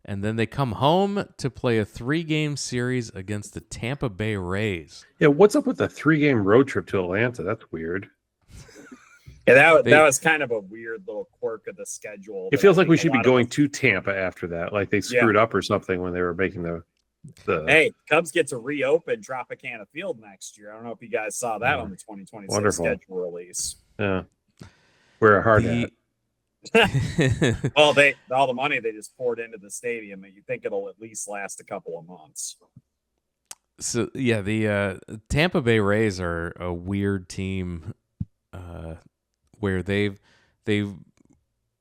And then they come home to play a 3-game series against the Tampa Bay Rays. Yeah, what's up with the 3-game road trip to Atlanta? That's weird. Yeah, that was kind of a weird little quirk of the schedule. It feels like we should be going to Tampa after that. Like they screwed up or something when they were making the Hey, Cubs get to reopen Tropicana Field next year. I don't know if you guys saw that on the 2026 Wonderful. schedule release. Yeah. We're a hard hat. Well, all the money they just poured into the stadium, and you think it'll at least last a couple of months. So yeah, the Tampa Bay Rays are a weird team where they've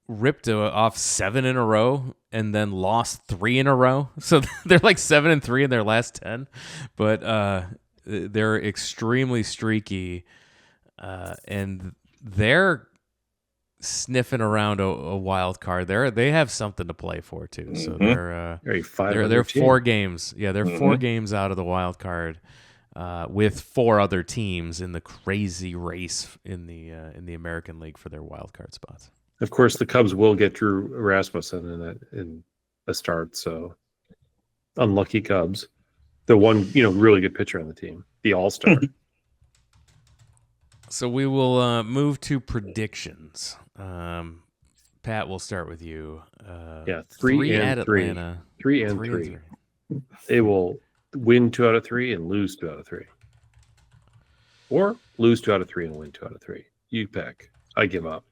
ripped off 7 in a row and then lost 3 in a row. So they're like 7-3 in their last 10, but they're extremely streaky, and they're sniffing around a wild card. They have something to play for too. So they're 4 games. Yeah, they're 4 games out of the wild card, with 4 other teams in the crazy race in the American League for their wild card spots. Of course, the Cubs will get Drew Rasmussen in a start. So unlucky Cubs. The one really good pitcher on the team, the All-Star. So we will move to predictions. Pat, we'll start with you. 3 at and 3. Atlanta. 3 and 3. They will win 2 out of 3 and lose 2 out of 3. Or lose 2 out of 3 and win 2 out of 3. You pick. I give up.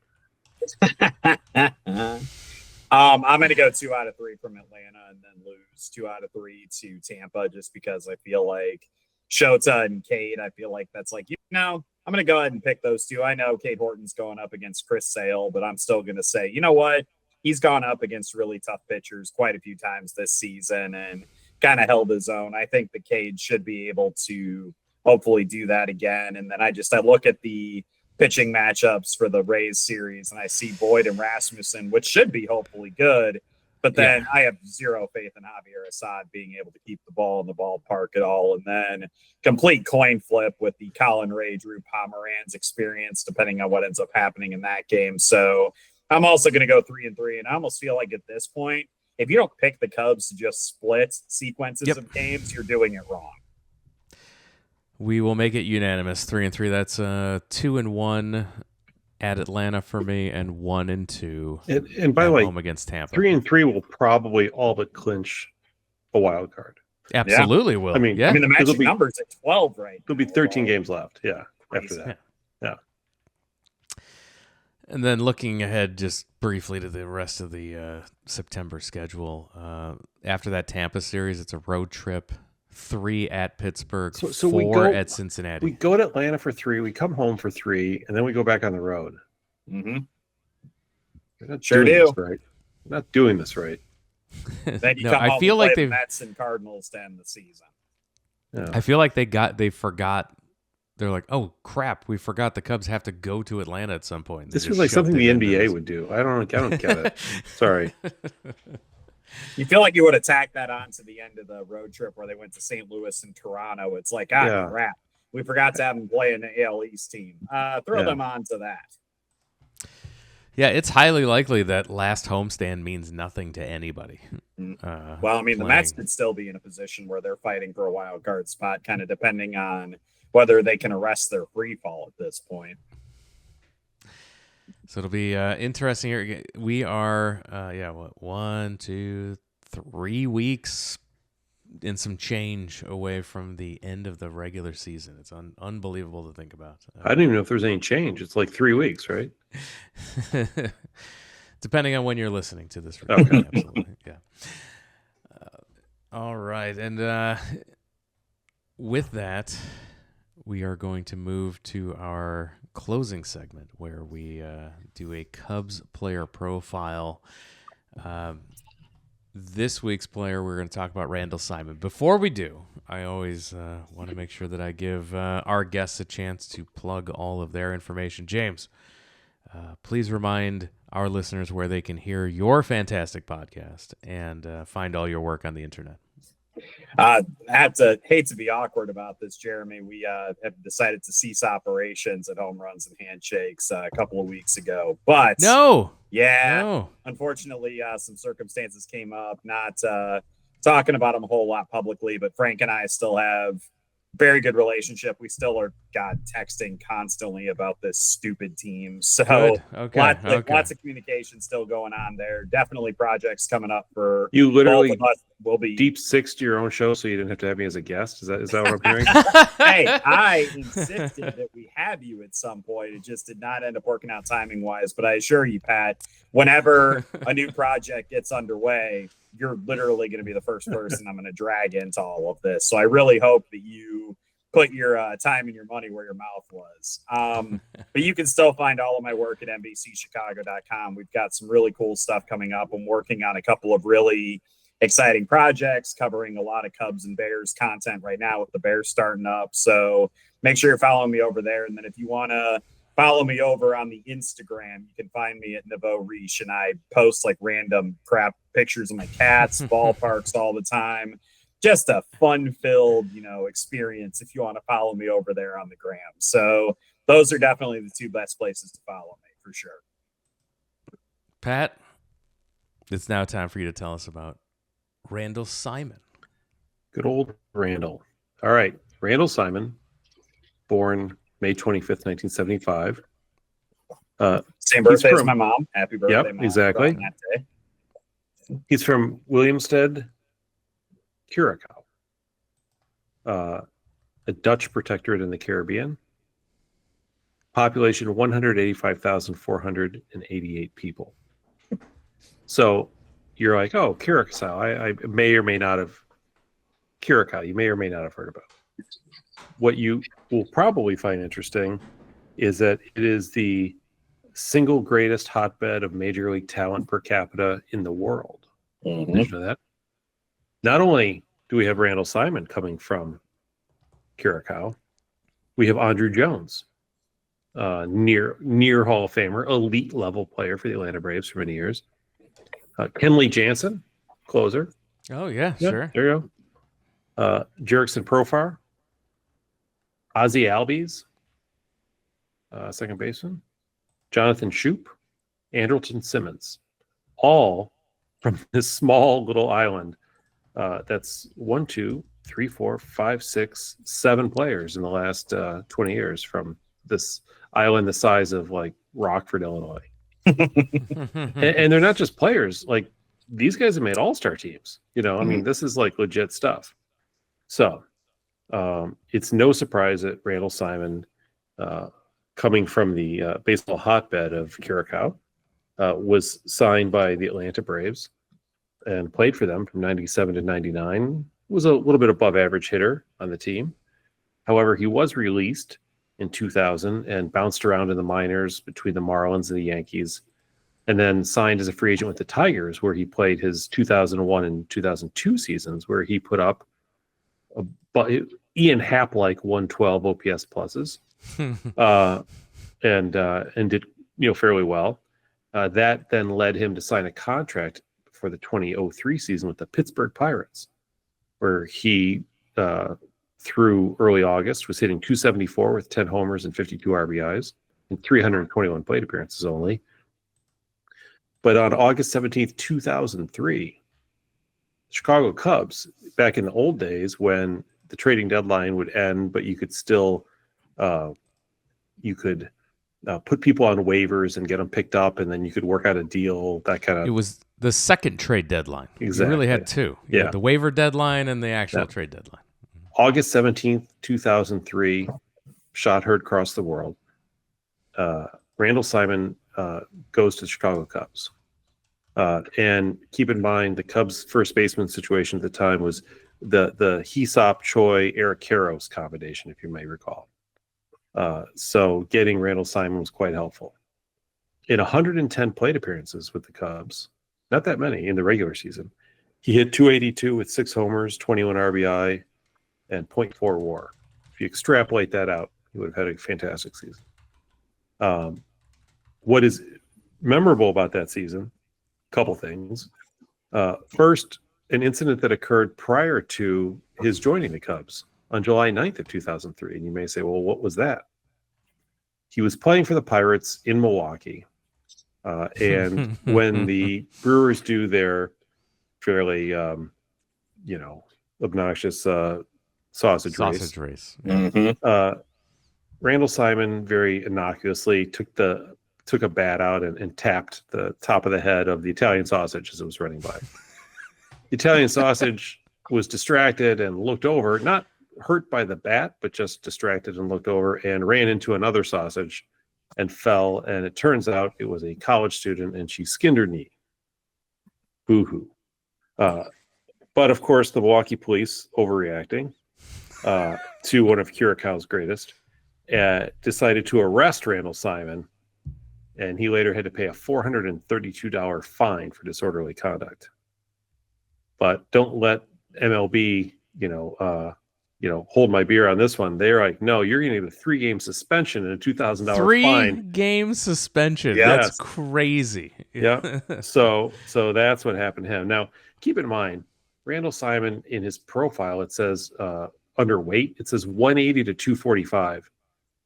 I'm going to go 2 out of 3 from Atlanta and then lose 2 out of 3 to Tampa, just because I feel like Shota and Cade, I feel like that's like, I'm going to go ahead and pick those 2. I know Cade Horton's going up against Chris Sale, but I'm still going to say, you know what? He's gone up against really tough pitchers quite a few times this season and kind of held his own. I think the Cade should be able to hopefully do that again. And then I look at the pitching matchups for the Rays series, and I see Boyd and Rasmussen, which should be hopefully good. But then I have zero faith in Javier Assad being able to keep the ball in the ballpark at all. And then complete coin flip with the Colin Ray, Drew Pomeranz experience, depending on what ends up happening in that game. So I'm also going to go 3 and 3. And I almost feel like at this point, if you don't pick the Cubs to just split sequences of games, you're doing it wrong. We will make it unanimous. 3 and 3. That's 2 and 1 at Atlanta for me, and 1 and 2. And by the way, home against Tampa. 3 and 3 will probably all but clinch a wild card. Absolutely will. I mean, the magic number's at 12, right? There'll be 13 games left. Yeah, after that. Yeah. And then looking ahead just briefly to the rest of the September schedule, after that Tampa series, it's a road trip. 3 at Pittsburgh, so 4 at Cincinnati. We go to Atlanta for 3, we come home for 3, and then we go back on the road. Mm-hmm. We're not sure doing do. This right. We're not doing this right. Then you come home I feel and like play they the Mets and Cardinals to end the season. Yeah. I feel like they forgot. They're like, oh crap, we forgot the Cubs have to go to Atlanta at some point. This was like something the NBA would do. I don't get it. Sorry. You feel like you would have tacked that on to the end of the road trip where they went to St. Louis and Toronto. It's like, crap. We forgot to have them play an AL East team. Throw them on to that. Yeah, it's highly likely that last homestand means nothing to anybody. The Mets could still be in a position where they're fighting for a wild card spot, kind of depending on whether they can arrest their free fall at this point. So it'll be interesting here. We are, 1, 2, 3 weeks and some change away from the end of the regular season. It's unbelievable to think about. I don't even know if there's any change. It's like 3 weeks, right? Depending on when you're listening to this. Okay. Absolutely. Yeah. All right. And with that, we are going to move to our closing segment where we do a Cubs player profile. This week's player, we're going to talk about Randall Simon. Before we do, I always want to make sure that I give our guests a chance to plug all of their information. James, please remind our listeners where they can hear your fantastic podcast and find all your work on the internet. I hate to be awkward about this, Jeremy. We have decided to cease operations at Home Runs and Handshakes a couple of weeks ago. But unfortunately, some circumstances came up. Not talking about them a whole lot publicly, but Frank and I still have very good relationship. We still are texting constantly about this stupid team. So lots of communication still going on there. Definitely projects coming up for you. Literally both of us. Will be deep six to your own show, so you didn't have to have me as a guest. Is that what I'm hearing? Hey, I insisted that we have you at some point. It just did not end up working out timing wise. But I assure you, Pat, whenever a new project gets underway, you're literally going to be the first person I'm going to drag into all of this. So I really hope that you put your time and your money where your mouth was. But you can still find all of my work at NBCChicago.com. We've got some really cool stuff coming up. I'm working on a couple of really exciting projects covering a lot of Cubs and Bears content right now with the Bears starting up. So make sure you're following me over there. And then if you want to follow me over on the Instagram, you can find me at Neveau, and I post like random crap pictures of my cats, ballparks all the time. Just a fun-filled, experience if you want to follow me over there on the gram. So those are definitely the two best places to follow me for sure. Pat, it's now time for you to tell us about Randall Simon. Good old Randall. All right. Randall Simon, born May 25th, 1975. Same birthday as my mom. Happy birthday, yep, Mom. Exactly. On that day. He's from Williamstead, Curacao, a Dutch protectorate in the Caribbean. Population 185,488 people. So you're like, oh, Curacao. I may or may not have Curacao. You may or may not have heard about. What you will probably find interesting is that it is the single greatest hotbed of major league talent per capita in the world. Mm-hmm. Did you know that? Not only do we have Randall Simon coming from Curacao, we have Andruw Jones, near Hall of Famer, elite level player for the Atlanta Braves for many years. Kenley Jansen, closer. Oh, yeah, Yep, sure. there you go. Jerickson Profar, Ozzie Albies, second baseman, Jonathan Shoup, Andrelton Simmons, all from this small little island. That's 1, 2, 3, 4, 5, 6, 7 players in the last 20 years from this island the size of like Rockford, Illinois. and they're not just players. Like these guys have made all-star teams. I mean, this is like legit stuff. So it's no surprise that Randall Simon, coming from the baseball hotbed of Curacao, was signed by the Atlanta Braves and played for them from 97 to 99. Was a little bit above average hitter on the team. However, he was released in 2000 and bounced around in the minors between the Marlins and the Yankees, and then signed as a free agent with the Tigers, where he played his 2001 and 2002 seasons, where he put up Ian Happ-like 112 OPS pluses, and did fairly well. That then led him to sign a contract for the 2003 season with the Pittsburgh Pirates, where he through early August was hitting .274 with 10 homers and 52 RBIs and 321 plate appearances only. But on August 17th, 2003, Chicago Cubs, back in the old days when the trading deadline would end, but you could still put people on waivers and get them picked up, and then you could work out a deal, that kind of... It was the second trade deadline. Exactly. You really had two. You had the waiver deadline and the actual trade deadline. August 17th, 2003, shot heard across the world. Randall Simon goes to the Chicago Cubs. And keep in mind, the Cubs' first baseman situation at the time was the Hesop Choi Eric Karros combination, if you may recall. So getting Randall Simon was quite helpful. In 110 plate appearances with the Cubs, not that many in the regular season, he hit .282 with 6 homers, 21 RBI, and .4 WAR. If you extrapolate that out, he would have had a fantastic season. What is memorable about that season? A couple things. First, an incident that occurred prior to his joining the Cubs on July 9th of 2003. And you may say, well, what was that? He was playing for the Pirates in Milwaukee. And when the Brewers do their fairly, obnoxious sausage race. Mm-hmm. Randall Simon very innocuously took a bat out and tapped the top of the head of the Italian sausage as it was running by. The Italian sausage was distracted and looked over, not hurt by the bat, but just distracted and looked over and ran into another sausage and fell. And it turns out it was a college student and she skinned her knee. Boo-hoo. But of course, the Milwaukee police overreacting to one of Curaçao's greatest, decided to arrest Randall Simon, and he later had to pay a $432 fine for disorderly conduct. But don't let MLB, hold my beer on this one. They're like, no, you're going to get a 3-game suspension and a $2,000 fine. 3-game suspension. Yeah. That's crazy. Yeah. So that's what happened to him. Now, keep in mind, Randall Simon, in his profile, it says underweight. It says 180 to 245.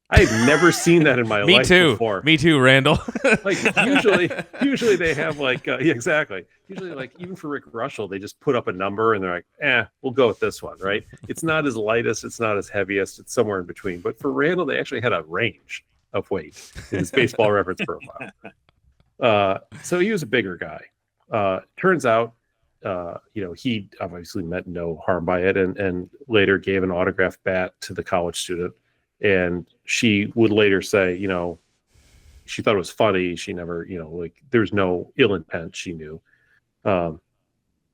I've never seen that in my life before. Me too, Randall. Like usually they have like exactly. Usually, like, even for Rick Russell, they just put up a number and they're like, we'll go with this one, right? It's not as lightest, it's not as heaviest, it's somewhere in between. But for Randall, they actually had a range of weight in his baseball reference profile. So he was a bigger guy. Turns out, he obviously meant no harm by it, and later gave an autographed bat to the college student. And she would later say, she thought it was funny. She never, there's no ill intent, she knew.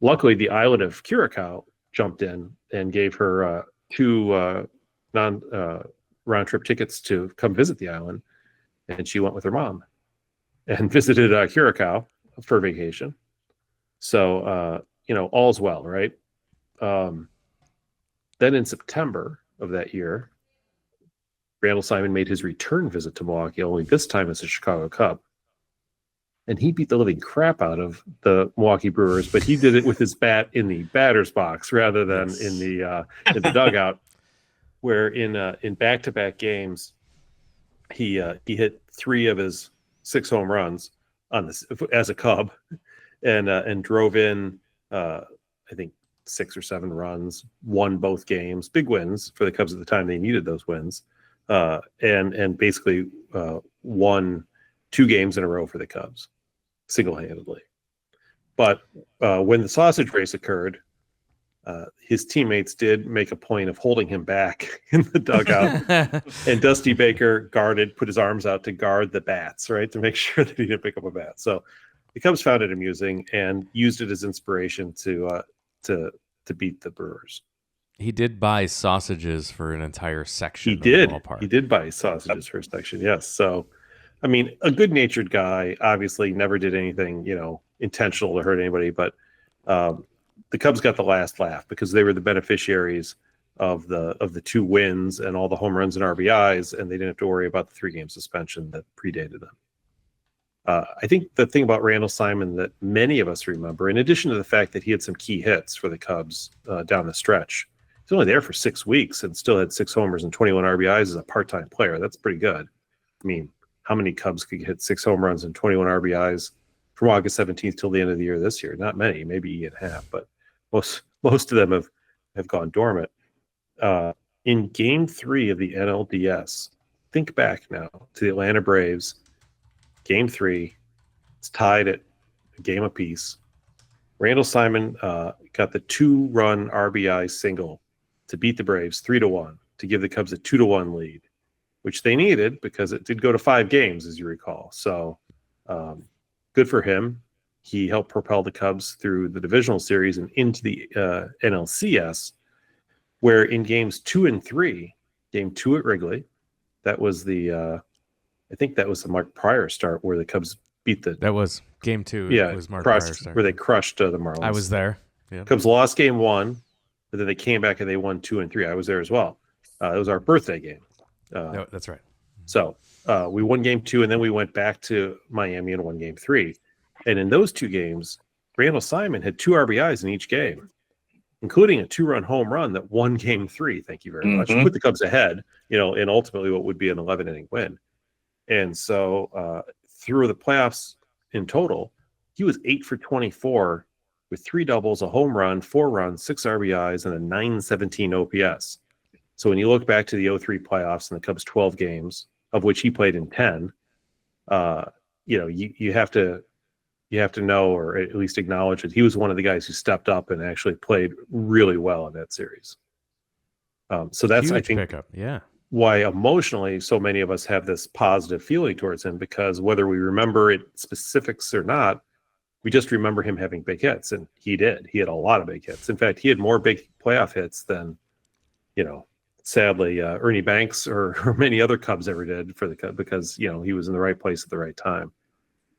Luckily, the island of Curaçao jumped in and gave her 2 round trip tickets to come visit the island. And she went with her mom and visited Curaçao for vacation. So, all's well, right? Then in September of that year, Randall Simon made his return visit to Milwaukee, only this time as a Chicago Cub. And he beat the living crap out of the Milwaukee Brewers, but he did it with his bat in the batter's box rather than in the dugout, where in back-to-back games, he hit 3 of his 6 home runs as a Cub, and drove in I think 6 or 7 runs, won both games, big wins for the Cubs at the time. They needed those wins. And basically won 2 games in a row for the Cubs single-handedly. But when the sausage race occurred, his teammates did make a point of holding him back in the dugout. And Dusty Baker put his arms out to guard the bats, right, to make sure that he didn't pick up a bat. So the Cubs found it amusing and used it as inspiration to beat the Brewers. He did buy sausages for an entire section. He did. The ballpark. He did buy sausages for a section. Yes. So, I mean, a good-natured guy. Obviously, never did anything, intentional to hurt anybody. But the Cubs got the last laugh because they were the beneficiaries of the 2 wins and all the home runs and RBIs, and they didn't have to worry about the 3-game suspension that predated them. I think the thing about Randall Simon that many of us remember, in addition to the fact that he had some key hits for the Cubs down the stretch. He's only there for 6 weeks and still had 6 homers and 21 RBIs as a part-time player. That's pretty good. I mean, how many Cubs could hit 6 home runs and 21 RBIs from August 17th till the end of the year this year? Not many, maybe Ian half, but most of them have gone dormant. In Game 3 of the NLDS, think back now to the Atlanta Braves. Game 3, it's tied at a game apiece. Randall Simon got the 2-run RBI single to beat the Braves 3-1 to give the Cubs a 2-1 lead, which they needed because it did go to 5 games, as you recall. So good for him. He helped propel the Cubs through the divisional series and into the NLCS, where in games 2 and 3, game 2 at Wrigley, that was I think that was the Mark Pryor start where the Cubs beat That was game 2. Yeah, it was Mark Pryor start. Where they crushed the Marlins. I was there. Yeah. Cubs lost game 1. But then they came back and they won 2 and 3. I was there as well. It was our birthday game. No, that's right. So we won game 2, and then we went back to Miami and won game 3. And in those 2 games, Randall Simon had 2 RBIs in each game, including a 2-run home run that won game 3. Thank you very much. Put the Cubs ahead, and ultimately what would be an 11-inning win. And so through the playoffs in total, he was 8 for 24 with 3 doubles, a home run, 4 runs, 6 RBIs, and a 917 OPS. So when you look back to the 03 playoffs and the Cubs' 12 games, of which he played in 10, you have to know, or at least acknowledge that he was one of the guys who stepped up and actually played really well in that series. So that's, huge I think, pickup. Yeah. Why emotionally so many of us have this positive feeling towards him, because whether we remember it specifics or not, we just remember him having big hits, and he did. He had a lot of big hits. In fact, he had more big playoff hits than sadly, Ernie Banks or many other Cubs ever did for the Cubs, because he was in the right place at the right time.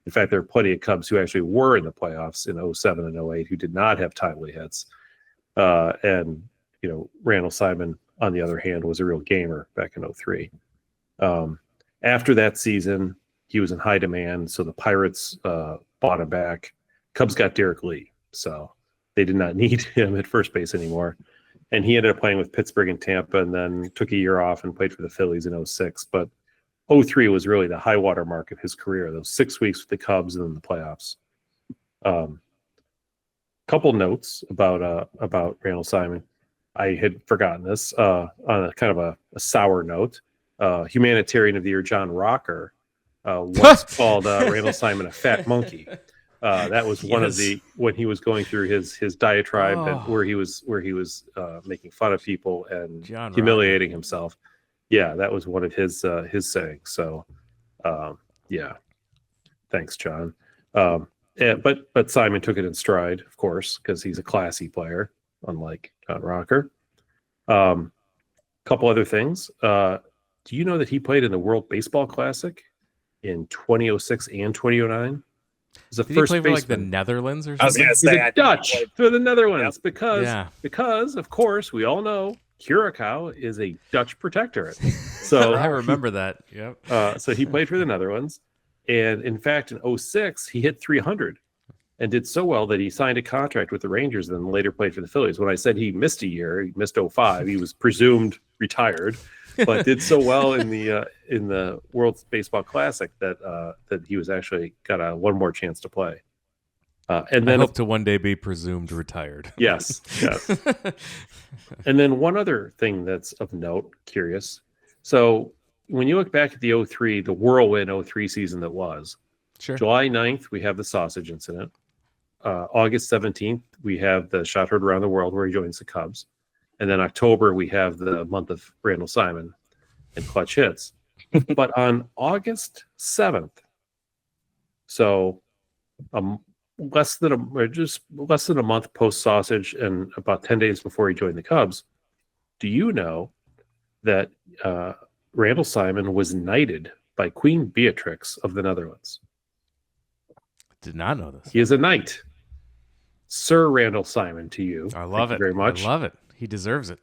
In fact, there are plenty of Cubs who actually were in the playoffs in 07 and 08 who did not have timely hits. And Randall Simon, on the other hand, was a real gamer back in 03. After that season, he was in high demand, so the Pirates bought him back. Cubs got Derek Lee, so they did not need him at first base anymore. And he ended up playing with Pittsburgh and Tampa, and then took a year off and played for the Phillies in 06. But 03 was really the high water mark of his career, those 6 weeks with the Cubs and then the playoffs. Couple notes about Randall Simon. I had forgotten this on a kind of a sour note. Humanitarian of the Year John Rocker once called Randall Simon a fat monkey. That was one of when he was going through his diatribe and where he was making fun of people and humiliating himself. Yeah, that was one of his sayings. So, yeah, thanks, John. But Simon took it in stride, of course, because he's a classy player, unlike John Rocker. Couple other things. Do you know that he played in the World Baseball Classic in 2006 and 2009? Did he play for like the Netherlands or something? I was going to say Dutch for the Netherlands, because of course we all know Curacao is a Dutch protectorate. So I remember that. Yep. So he played for the Netherlands, and in fact in 06 he hit 300 and did so well that he signed a contract with the Rangers and then later played for the Phillies. When I said he missed a year, he missed 05. He was presumed retired, but did so well in the World Baseball Classic that he was actually got one more chance to play. And then I hope to one day be presumed retired. Yes. And then one other thing that's of note, curious. So when you look back at the 03, the whirlwind 03 season that was, sure. July 9th, we have the sausage incident. August 17th, we have the shot heard around the world where he joins the Cubs. And then October, we have the month of Randall Simon and clutch hits. But on August 7th, so less than a month post sausage and about 10 days before he joined the Cubs, do you know that Randall Simon was knighted by Queen Beatrix of the Netherlands? Did not know this. He is a knight. Sir Randall Simon to you. I love it very much. I love it. He deserves it.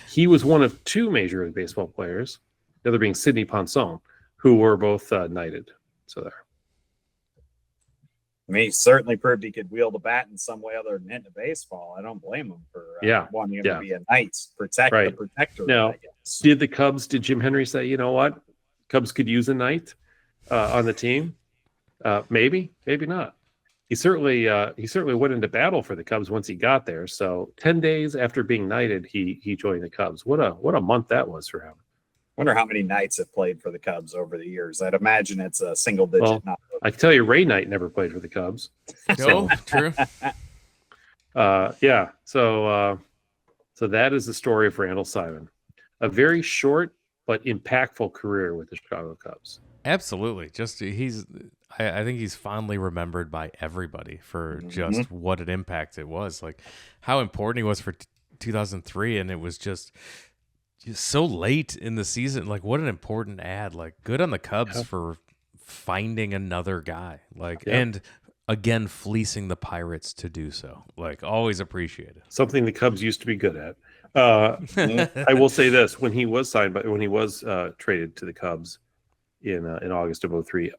He was one of two Major League Baseball players, the other being Sidney Ponson, who were both knighted. So there. I mean, he certainly proved he could wield a bat in some way other than hitting a baseball. I don't blame him for wanting him to be a knight, the protector. Now, did Jim Henry say, you know what, Cubs could use a knight on the team? Maybe not. He certainly went into battle for the Cubs once he got there. So 10 days after being knighted, he joined the Cubs. What a month that was for him. Wonder how many Knights have played for the Cubs over the years. I'd imagine it's a single digit number. I can tell you, Ray Knight never played for the Cubs. No, true. Yeah. So that is the story of Randall Simon. A very short but impactful career with the Chicago Cubs. Absolutely. I think he's fondly remembered by everybody for just what an impact it was. Like how important he was for 2003, and it was just so late in the season. Like what an important ad. Like good on the Cubs for finding another guy. And again fleecing the Pirates to do so. Like always appreciated. Something the Cubs used to be good at. I will say this: when he was traded to the Cubs in August of 03,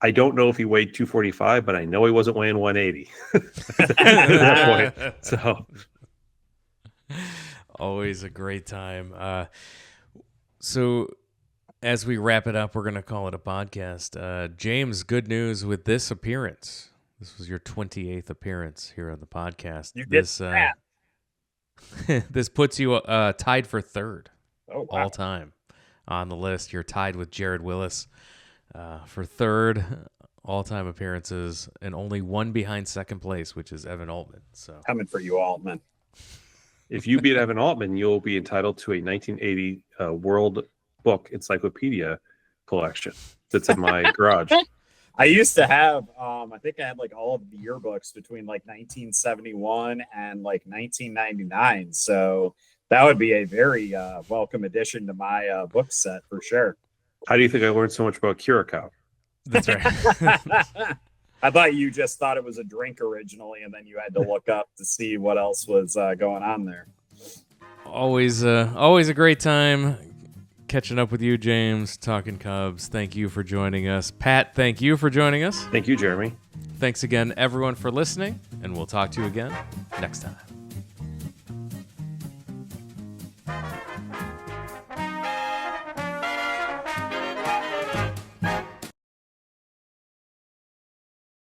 I don't know if he weighed 245, but I know he wasn't weighing 180 at that point. So always a great time. So as we wrap it up, we're going to call it a podcast. James, good news with this appearance. This was your 28th appearance here on the podcast. You did that. This puts you tied for third all time on the list. You're tied with Jared Willis for third all-time appearances, and only one behind second place, which is Evan Altman. So coming for you, Altman. If you beat Evan Altman, you'll be entitled to a 1980 World Book Encyclopedia collection that's in my garage. I used to have, I think I had like all of the yearbooks between like 1971 and like 1999. So That would be a very welcome addition to my book set for sure. How do you think I learned so much about Curacao? That's right. I thought you just thought it was a drink originally, and then you had to look up to see what else was going on there. Always a great time catching up with you, James, talking Cubs. Thank you for joining us. Pat, thank you for joining us. Thank you, Jeremy. Thanks again, everyone, for listening, and we'll talk to you again next time.